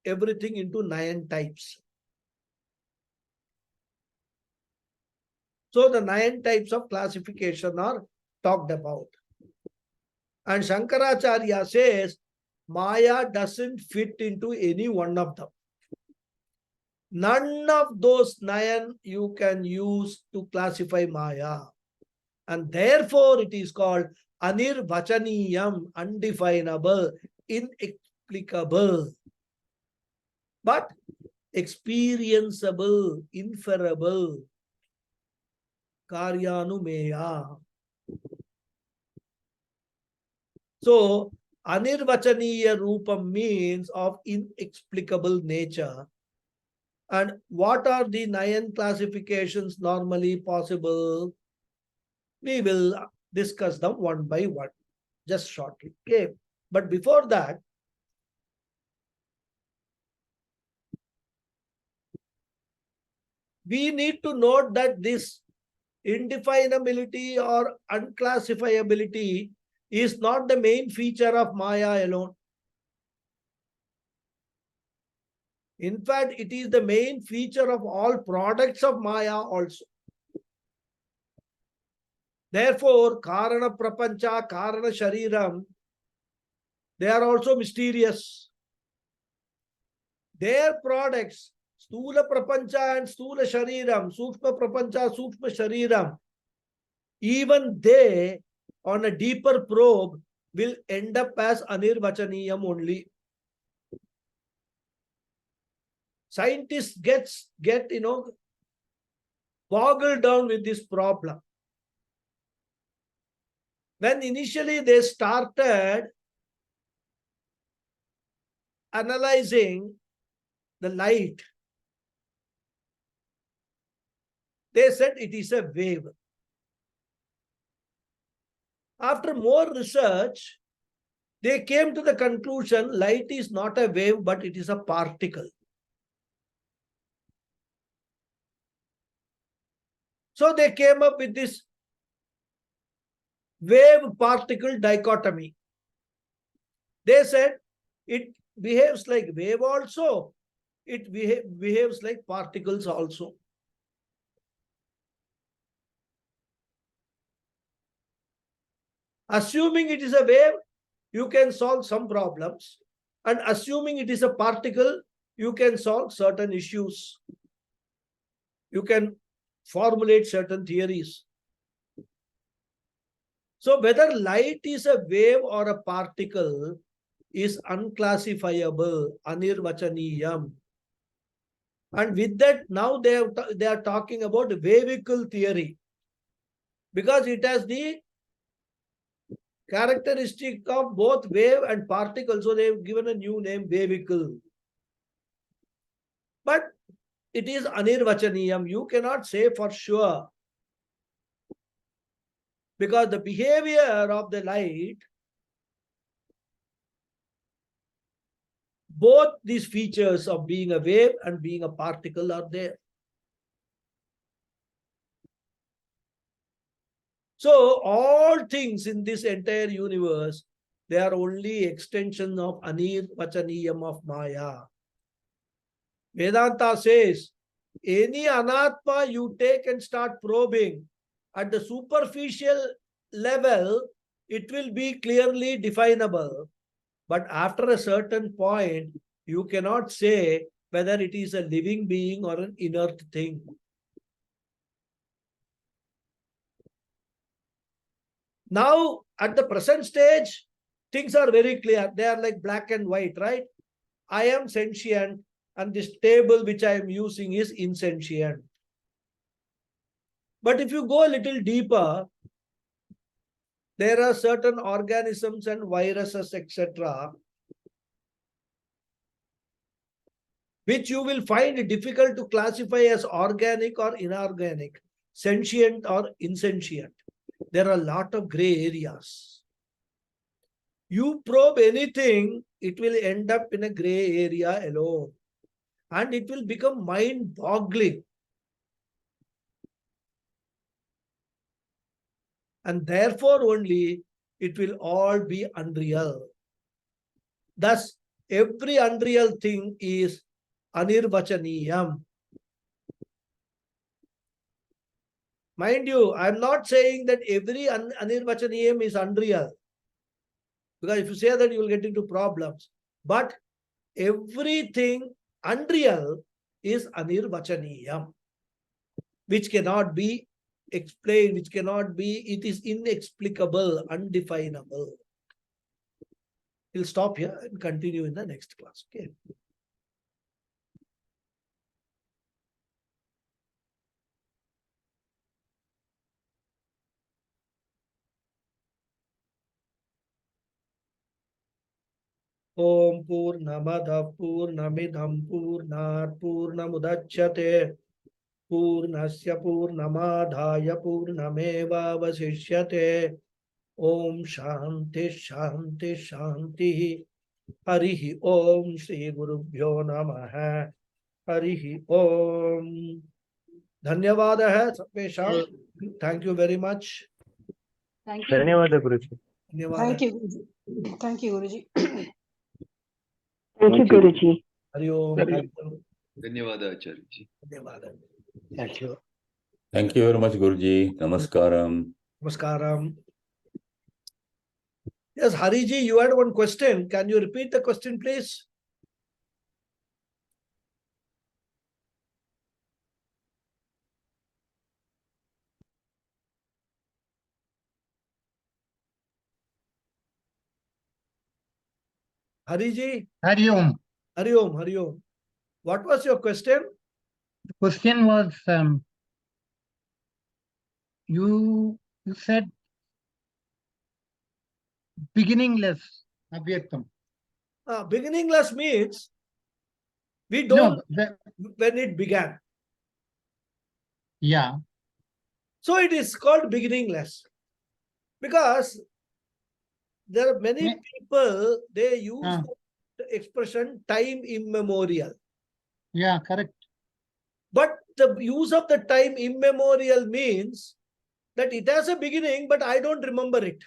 everything into 9 types. So the 9 types of classification are talked about. And Shankaracharya says, Maya doesn't fit into any one of them. None of those 9 you can use to classify Maya. And therefore it is called Anirvachaniyam, undefinable, inexplicable, but experienceable, inferable, Karyanumeya. So, Anirvachaniya Rupam means of inexplicable nature. And what are the 9 classifications normally possible? We will discuss them one by one, just shortly. Okay. But before that, we need to note that this indefinability or unclassifiability is not the main feature of Maya alone. In fact, it is the main feature of all products of Maya also. Therefore, Karana Prapancha, Karana Shariram, they are also mysterious. Their products, Stula Prapancha and Stula Shariram, Sukshma Prapancha, Sukshma Shariram, even they, on a deeper probe, will end up as Anirvachaniyam only. Scientists get boggled down with this problem. When initially they started analyzing the light, they said it is a wave. After more research, they came to the conclusion light is not a wave, but it is a particle. So they came up with this wave-particle dichotomy. They said it behaves like wave also, it behaves like particles also. Assuming it is a wave, you can solve some problems. And assuming it is a particle, you can solve certain issues. You can formulate certain theories. So whether light is a wave or a particle is unclassifiable, anirvachaniyam. And with that, now they are talking about wavical theory, because it has the characteristic of both wave and particle. So they've given a new name, wavical. But it is anirvachaniyam. You cannot say for sure, because the behavior of the light, both these features of being a wave and being a particle are there. So all things in this entire universe, they are only extension of anirvachaniyam of Maya. Vedanta says, any anatma you take and start probing, at the superficial level, it will be clearly definable. But after a certain point, you cannot say whether it is a living being or an inert thing. Now, at the present stage, things are very clear. They are like black and white, right? I am sentient, and this table which I am using is insentient. But if you go a little deeper, there are certain organisms and viruses, etc., which you will find it difficult to classify as organic or inorganic, sentient or insentient. There are a lot of gray areas. You probe anything, it will end up in a gray area alone. And it will become mind-boggling. And therefore only it will all be unreal. Thus, every unreal thing is anirvachaniyam. Mind you, I'm not saying that every anirvachaniyam is unreal. Because if you say that, you will get into problems. But everything unreal is anirvachaniyam, which cannot be explained, which cannot be, it is inexplicable, undefinable. We'll stop here and continue in the next class. Okay. Om Purnamada Purnamidam Purnat Purnamudachyate Purnasya Purnamadhaya Purnameva Vasishyate. Om Shanti Shanti Shanti. Harihi Om Shri Gurubhyo Namaha. Harihi Om. Dhanyavadaha Sarvesham. Thank you very much. Thank you. ಧನ್ಯವಾದ ಗುರುಜಿ. Dhanyavada. Thank you, Guruji. Thank you, Guruji. Thank you, Guruji. Hari Om. Thank you. ಧನ್ಯವಾದ ಆಚಾರ್ಯಜಿ. Dhanyavada. Thank you. Thank you very much, Guruji. Namaskaram. Namaskaram. Yes, Hariji, you had one question. Can you repeat the question, please? Hariji, Hari Om. Hari Om, Hari Om. What was your question? The question was, you said beginningless, avyaktam. Beginningless means we don't No, when it began. yeah, So it is called beginningless. Because there are many Yeah. people, they use Ah. the expression time immemorial. yeah, correct. But the use of the time immemorial means that it has a beginning, but I don't remember it.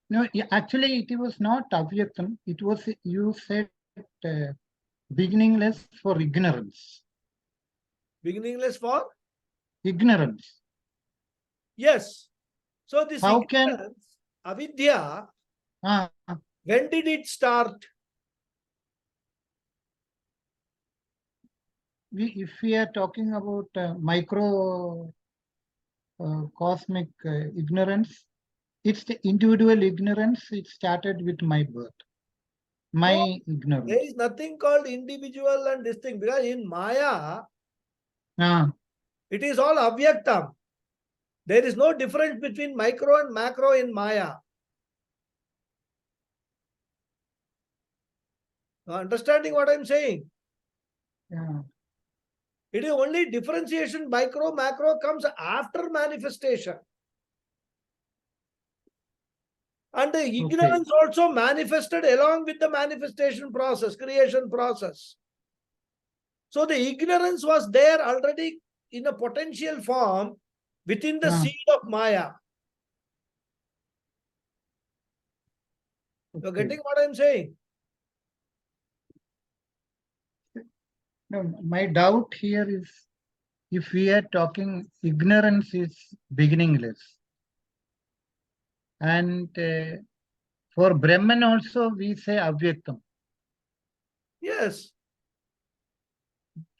No, actually, it was not avyaktam. It was, you said beginningless for ignorance. Beginningless for? Ignorance. Yes. So this How can- ignorance, avidya, Ah, when did it start? if we are talking about micro cosmic ignorance, it's the individual ignorance. It started with my birth, my ignorance. There is nothing called individual and this thing, because in Maya, Ah, it is all avyaktam. There is no difference between micro and macro in Maya. Understanding what I'm saying? yeah. It is only differentiation, micro, macro comes after manifestation. And the ignorance also manifested along with the manifestation process, creation process. So the ignorance was there already in a potential form within the seed of Maya. You're Okay. getting what I'm saying? No, my doubt here is, if we are talking ignorance is beginningless, and for Brahman also we say avyaktam. Yes.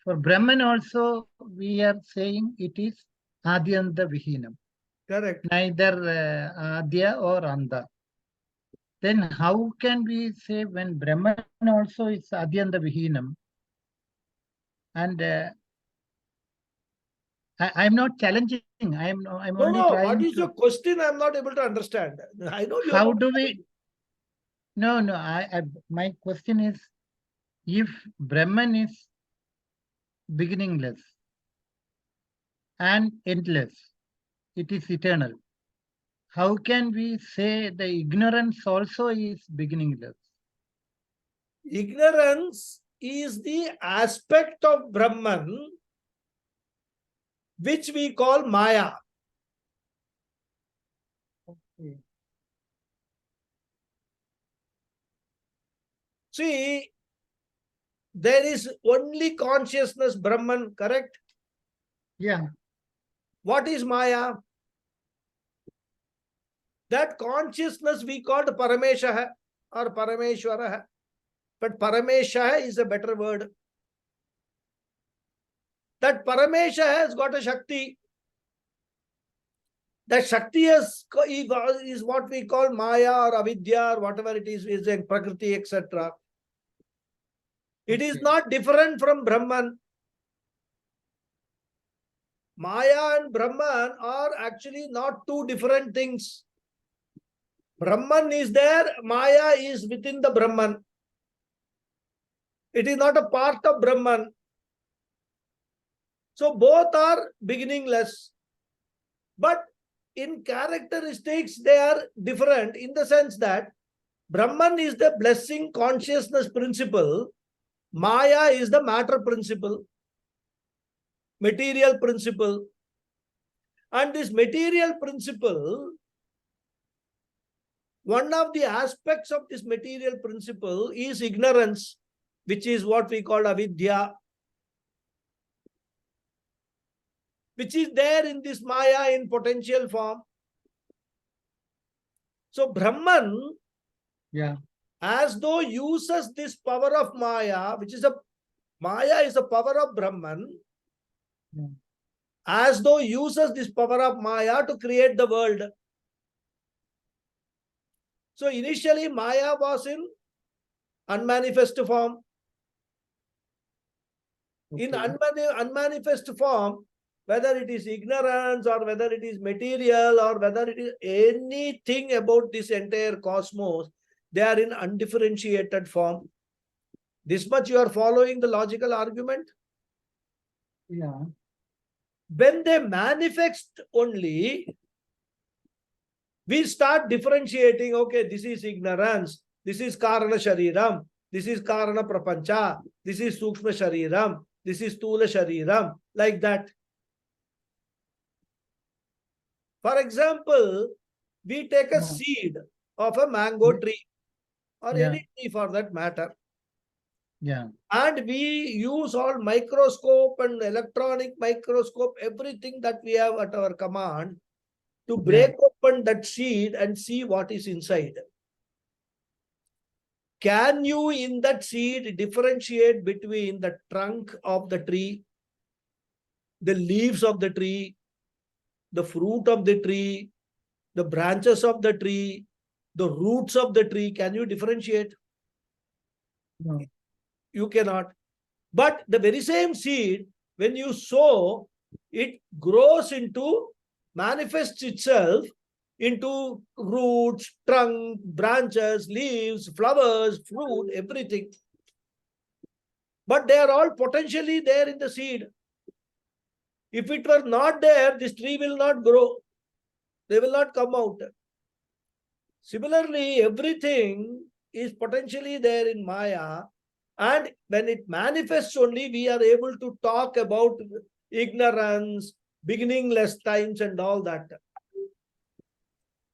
For Brahman also we are saying it is adyanta vihinam, Correct. neither adya or anda. Then how can we say when Brahman also is adyanta vihinam? And I'm not challenging. I'm No, only no. trying What is to. your question? I'm not able to understand. I know you. How do we? No, no. My question is, if Brahman is beginningless and endless, it is eternal. How can we say the ignorance also is beginningless? Ignorance is the aspect of Brahman which we call Maya. Okay. See, there is only consciousness, Brahman, correct? Yeah. What is Maya? That consciousness we called Paramesha or Parameshwara. But Paramesha is a better word. That Paramesha has got a Shakti. That Shakti is what we call Maya or Avidya or whatever it is in Prakriti, etc. It is Okay. not different from Brahman. Maya and Brahman are actually not two different things. Brahman is there, Maya is within the Brahman. It is not a part of Brahman. So both are beginningless. But in characteristics, they are different in the sense that Brahman is the blessing consciousness principle. Maya is the matter principle, material principle. And this material principle, one of the aspects of this material principle is ignorance, which is what we call avidya, which is there in this Maya in potential form. So Brahman, Yeah. as though uses this power of Maya, which is a Maya is the power of Brahman, Yeah. as though uses this power of Maya to create the world. So initially Maya was in unmanifest form. In unmanifest form, whether it is ignorance or whether it is material or whether it is anything about this entire cosmos, they are in undifferentiated form. This much you are following the logical argument? Yeah. When they manifest only, we start differentiating, okay, this is ignorance, this is Karana Shariram, this is Karana Prapancha, this is Sukshma Shariram, this is Stula Shariram, like that. For example, we take a seed of a mango tree or Yeah. any tree for that matter. Yeah. And we use all microscope and electronic microscope, everything that we have at our command to break open that seed and see what is inside. Can you in that seed differentiate between the trunk of the tree, the leaves of the tree, the fruit of the tree, the branches of the tree, the roots of the tree? Can you differentiate? No. You cannot. But the very same seed, when you sow, it grows into, manifests itself into roots, trunk, branches, leaves, flowers, fruit, everything. But they are all potentially there in the seed. If it were not there, this tree will not grow. They will not come out. Similarly, everything is potentially there in Maya. And when it manifests only, we are able to talk about ignorance, beginningless times and all that.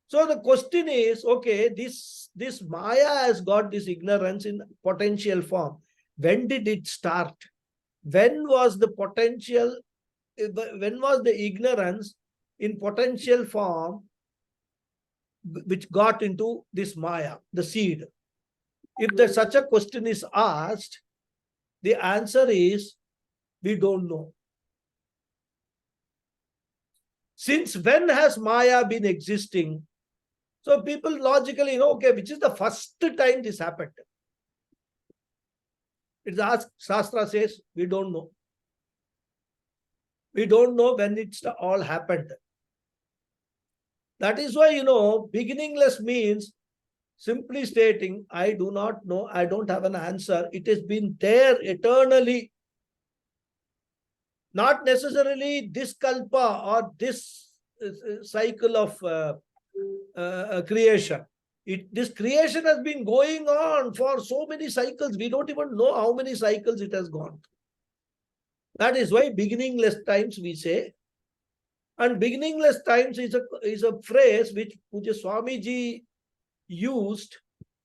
So the question is, okay, this Maya has got this ignorance in potential form. When did it start? When was the potential, when was the ignorance in potential form which got into this Maya, the seed? If there's such a question is asked, the answer is, we don't know. Since when has Maya been existing? So people logically know, okay, which is the first time this happened? It's asked, Shastra says, we don't know. We don't know when it's all happened. That is why, beginningless means simply stating, I do not know, I don't have an answer. It has been there eternally. Not necessarily this kalpa or this cycle of creation. This creation has been going on for so many cycles. We don't even know how many cycles it has gone. That is why beginningless times we say. And beginningless times is a phrase which Puja Swamiji used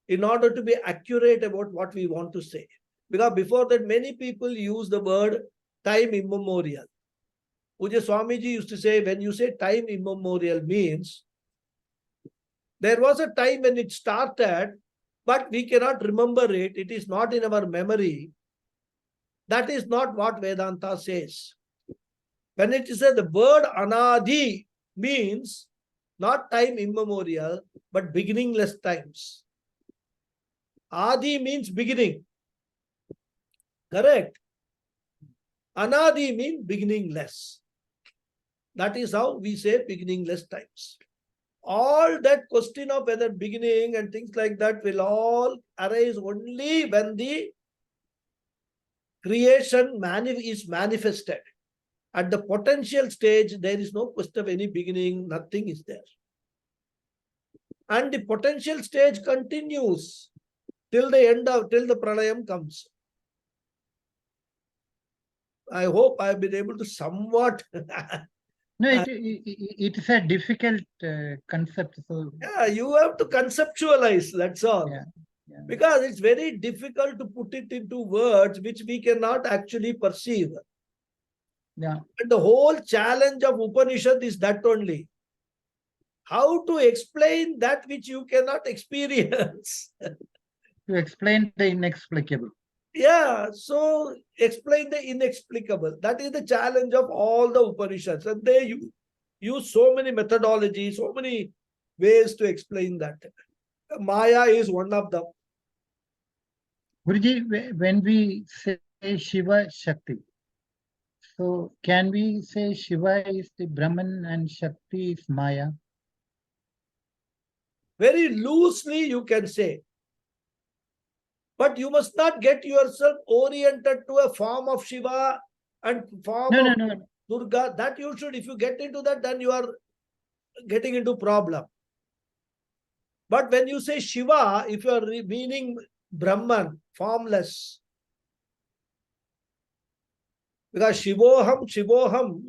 in order to be accurate about what we want to say. Because before that, many people use the word time immemorial. Puja Swamiji used to say, when you say time immemorial means, there was a time when it started, but we cannot remember it. It is not in our memory. That is not what Vedanta says. When it is said, the word anadi means not time immemorial, but beginningless times. Adi means beginning. Correct? Anadi means beginningless. That is how we say beginningless times. All that question of whether beginning and things like that will all arise only when the creation is manifested. At the potential stage, there is no question of any beginning, nothing is there. And the potential stage continues till the pralayam comes. I hope I have been able to somewhat. No, it is a difficult concept. So Yeah, you have to conceptualize, that's all. yeah, yeah. Because it's very difficult to put it into words which we cannot actually perceive. Yeah. And the whole challenge of Upanishad is that only. How to explain that which you cannot experience. To explain the inexplicable. Yeah, so explain the inexplicable. That is the challenge of all the Upanishads. And they use so many methodologies, so many ways to explain that. Maya is one of them. Guruji, when we say Shiva Shakti, so can we say Shiva is the Brahman and Shakti is Maya? Very loosely you can say. But you must not get yourself oriented to a form of Shiva and form of Durga. That you should, if you get into that, then you are getting into problem. But when you say Shiva, if you are meaning Brahman, formless, because Shivoham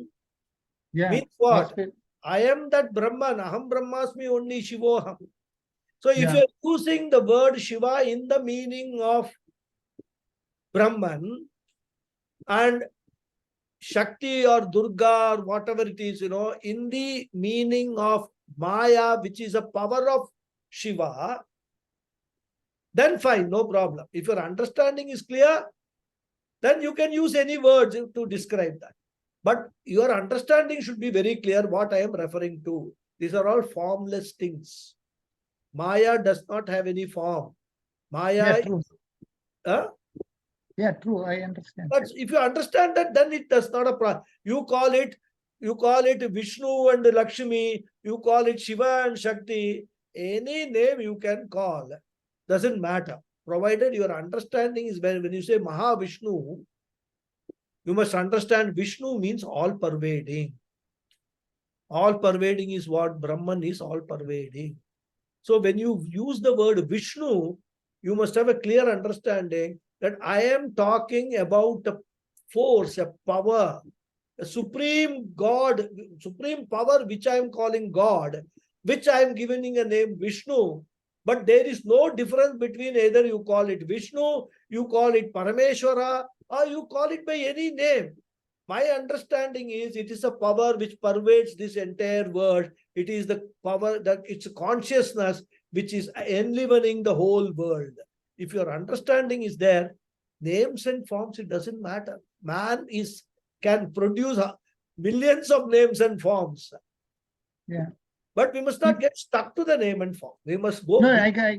Yeah. means what? I am that Brahman, Aham Brahmasmi, only Shivoham. So if you are using the word Shiva in the meaning of Brahman and Shakti or Durga or whatever it is, in the meaning of Maya, which is a power of Shiva, then fine, no problem. If your understanding is clear, then you can use any words to describe that. But your understanding should be very clear what I am referring to. These are all formless things. Maya does not have any form. Maya Yeah, true. Yeah, true. I understand. But if you understand that, then it does not a problem. You call it Vishnu and Lakshmi, you call it Shiva and Shakti, any name you can call, doesn't matter. Provided your understanding is when you say Mahavishnu, you must understand Vishnu means all pervading. All pervading is what Brahman is, all pervading. So when you use the word Vishnu, you must have a clear understanding that I am talking about a force, a power, a supreme God, supreme power which I am calling God, which I am giving a name Vishnu. But there is no difference between either you call it Vishnu, you call it Parameshwara, or you call it by any name. My understanding is it is a power which pervades this entire world. It is the power that it's consciousness which is enlivening the whole world. If your understanding is there, names and forms, it doesn't matter. Man can produce millions of names and forms. Yeah. But we must not get stuck to the name and form. We must go. No,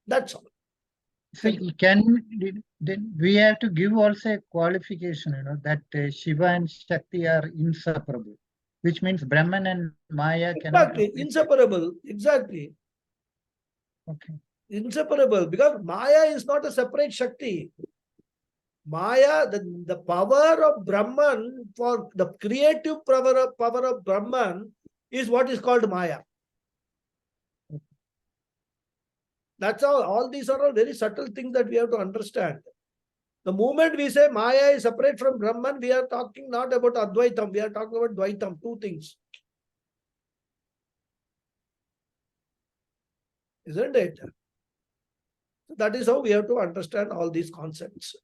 That's all. So then we have to give also a qualification, that Shiva and Shakti are inseparable, which means Brahman and Maya cannot. Exactly, inseparable. Exactly. Okay. Inseparable, because Maya is not a separate Shakti. Maya, the power of Brahman, for the creative power of Brahman is what is called Maya. That's all these are all very subtle things that we have to understand. The moment we say Maya is separate from Brahman, we are talking not about Advaitam, we are talking about Dvaitam, two things. Isn't it? That is how we have to understand all these concepts.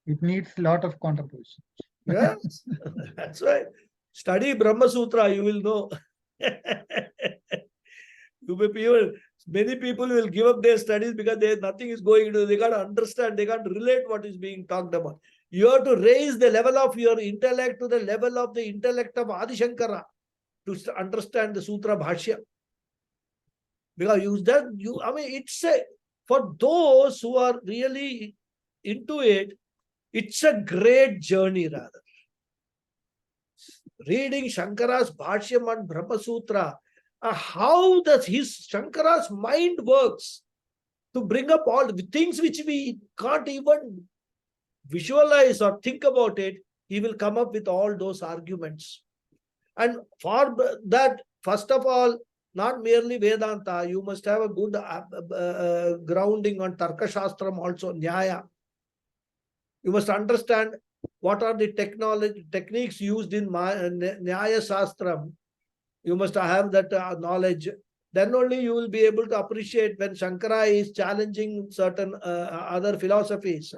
It needs a lot of contemplation. Yes, that's why. Study Brahma Sutra, you will know. Many people will give up their studies because nothing is going into. They can't understand, they can't relate what is being talked about. You have to raise the level of your intellect to the level of the intellect of Adi Shankara to understand the Sutra Bhashya. Because it's for those who are really into it, it's a great journey rather. Reading Shankara's Bhashyam and Brahma Sutra, how does Shankara's mind works to bring up all the things which we can't even visualize or think about it, he will come up with all those arguments. And for that, first of all, not merely Vedanta, you must have a good grounding on Tarka Shastram also, Nyaya. You must understand what are the techniques used in Nyaya Shastram. You must have that knowledge. Then only you will be able to appreciate when Shankara is challenging certain other philosophies,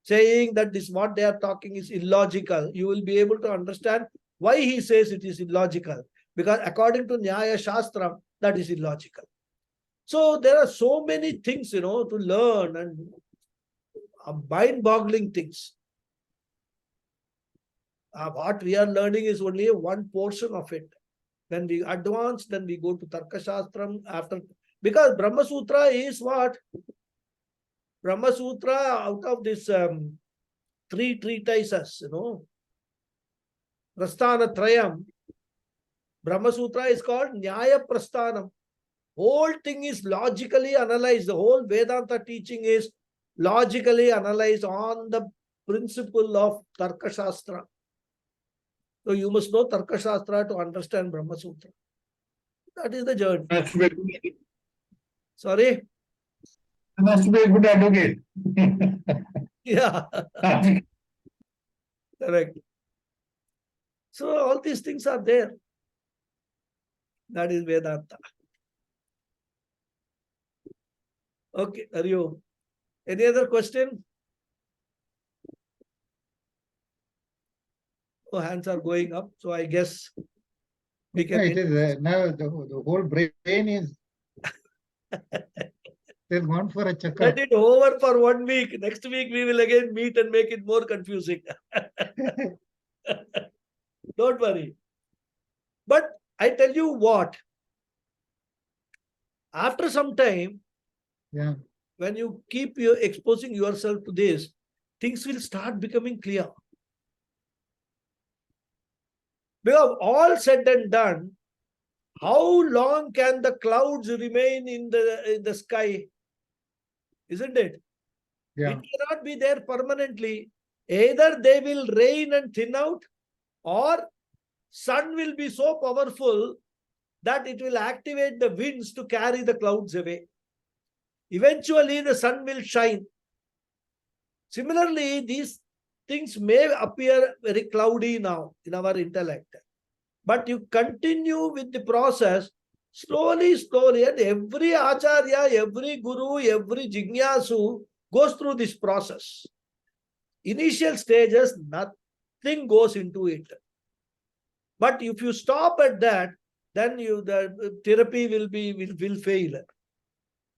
saying that this what they are talking is illogical. You will be able to understand why he says it is illogical. Because according to Nyaya Shastra, that is illogical. So there are so many things, to learn and mind-boggling things. What we are learning is only one portion of it. When we advance, then we go to Tarka Shastram after. Because Brahma Sutra is what? Brahma Sutra, out of this 3 treatises, Prasthana Trayam, Brahma Sutra is called Nyaya Prasthanam. Whole thing is logically analyzed. The whole Vedanta teaching is logically analyzed on the principle of Tarka Shastra. So you must know Tarka Shastra to understand Brahma Sutra. That is the journey. Sorry? You must be a good advocate. Yeah. Correct. So all these things are there. That is Vedanta. Okay, are you? Any other question? Oh, hands are going up. So I guess we can. It is now the whole brain is they've gone for a Let checkup. it over for 1 week. Next week we will again meet and make it more confusing. Don't worry. But I tell you what, after some time, Yeah. when you keep exposing yourself to this, things will start becoming clear. Because all said and done, how long can the clouds remain in the sky? Isn't it? Yeah. It cannot be there permanently. Either they will rain and thin out, or sun will be so powerful that it will activate the winds to carry the clouds away. Eventually, the sun will shine. Similarly, these things may appear very cloudy now in our intellect. But you continue with the process slowly, and every Acharya, every Guru, every Jignasu goes through this process. Initial stages, nothing goes into it. But if you stop at that, then the therapy will fail.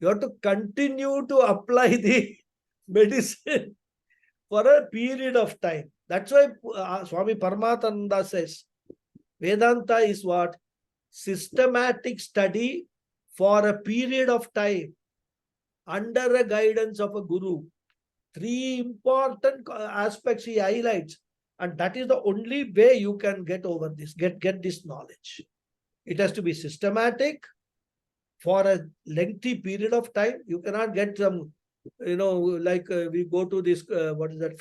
You have to continue to apply the medicine for a period of time. That's why Swami Paramathananda says, Vedanta is what? Systematic study for a period of time under a guidance of a guru. 3 important aspects he highlights. And that is the only way you can get over this, get this knowledge. It has to be systematic for a lengthy period of time. You cannot get some, like we go to this,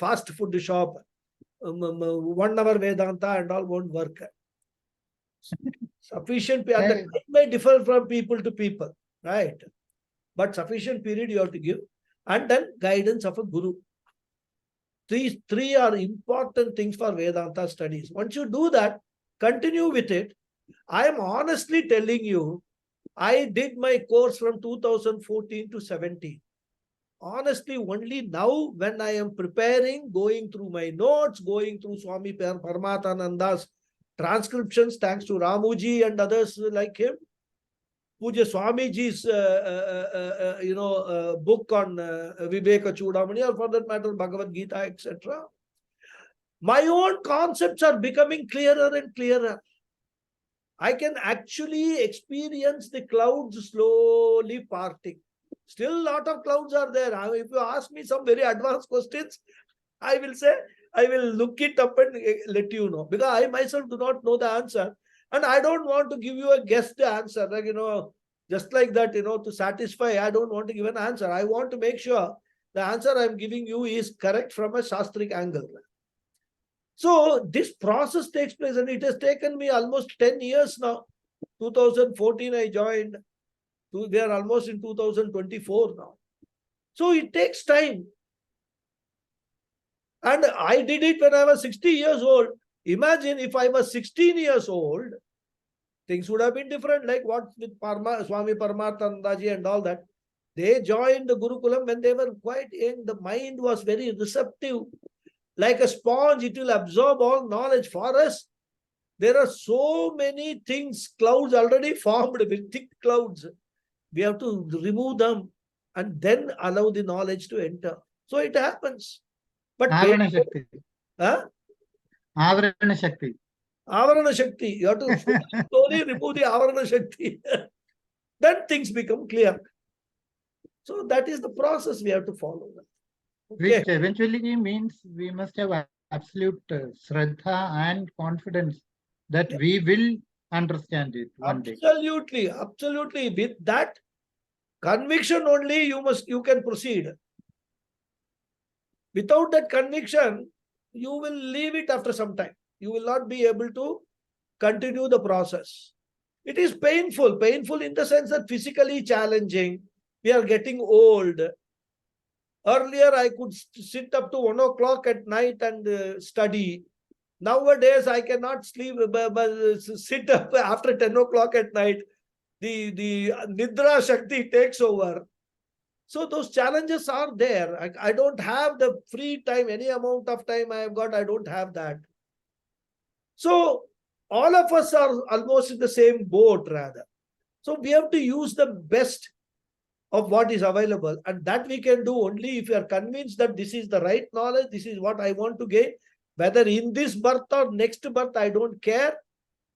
fast food shop, 1 hour Vedanta and all won't work. Sufficient period, and the time may differ from people to people, right? But sufficient period you have to give, and then guidance of a guru. These 3 are important things for Vedanta studies. Once you do that, continue with it. I am honestly telling you, I did my course from 2014 to 17. Honestly, only now when I am preparing, going through my notes, going through Swami Paramathananda's transcriptions, thanks to Ramuji and others like him, Puja Swamiji's book on Vivekachudamani, or for that matter, Bhagavad Gita, etc. my own concepts are becoming clearer and clearer. I can actually experience the clouds slowly parting. Still, a lot of clouds are there. If you ask me some very advanced questions, I will say, I will look it up and let you know. Because I myself do not know the answer. And I don't want to give you a guessed answer. Like, just like that, to satisfy, I don't want to give an answer. I want to make sure the answer I'm giving you is correct from a Shastric angle. So this process takes place, and it has taken me almost 10 years now. 2014 I joined. We are almost in 2024 now. So it takes time. And I did it when I was 60 years old. Imagine if I was 16 years old, things would have been different, like what with Swami Paramarthanandaji and all that. They joined the Gurukulam when they were quite young. The mind was very receptive. Like a sponge, it will absorb all knowledge. For us, there are so many things, clouds already formed with thick clouds. We have to remove them and then allow the knowledge to enter. So it happens. But Avarana Shakti. huh? Avarana Shakti. Avarana Shakti. You have to slowly remove the Avarana Shakti. Then things become clear. So that is the process we have to follow. Okay. Which eventually means we must have absolute Shraddha and confidence that we will understand it one day. Absolutely, absolutely. With that conviction only you can proceed. Without that conviction, you will leave it after some time. You will not be able to continue the process. It is painful in the sense that physically challenging. We are getting old. Earlier, I could sit up to 1 o'clock at night and study. Nowadays, I cannot sleep, sit up after 10 o'clock at night. The Nidra Shakti takes over. So those challenges are there. I don't have the free time, any amount of time I have got, I don't have that. So all of us are almost in the same boat rather. So we have to use the best of what is available, and that we can do only if we are convinced that this is the right knowledge, this is what I want to gain. Whether in this birth or next birth, I don't care,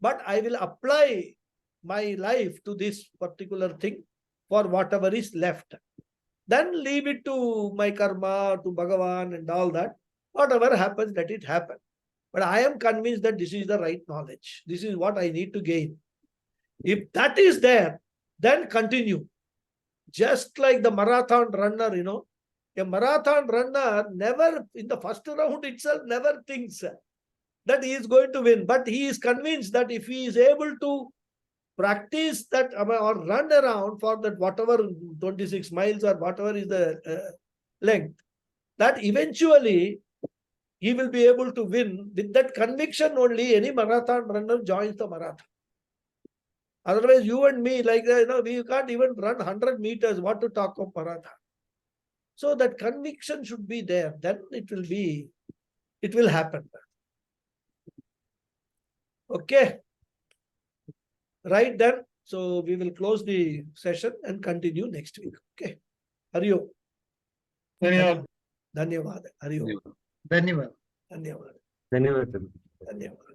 but I will apply my life to this particular thing for whatever is left. Then leave it to my karma, to Bhagavan and all that. Whatever happens, let it happen. But I am convinced that this is the right knowledge. This is what I need to gain. If that is there, then continue. Just like the marathon runner, a marathon runner never, in the first round itself, never thinks that he is going to win. But he is convinced that if he is able to practice that or run around for that whatever 26 miles or whatever is the length, that eventually he will be able to win. With that conviction only, any marathon runner joins the marathon. Otherwise, you and me, like, we can't even run 100 meters. What to talk of marathon? So that conviction should be there. Then it will happen. Okay. Right then. So we will close the session and continue next week. Okay. Hari Om. Dhanyavad. Dhanyavad. Hari Om. Dhanyavad. Dhanyavad. ಧನ್ಯವಾದ. Dhanyavad.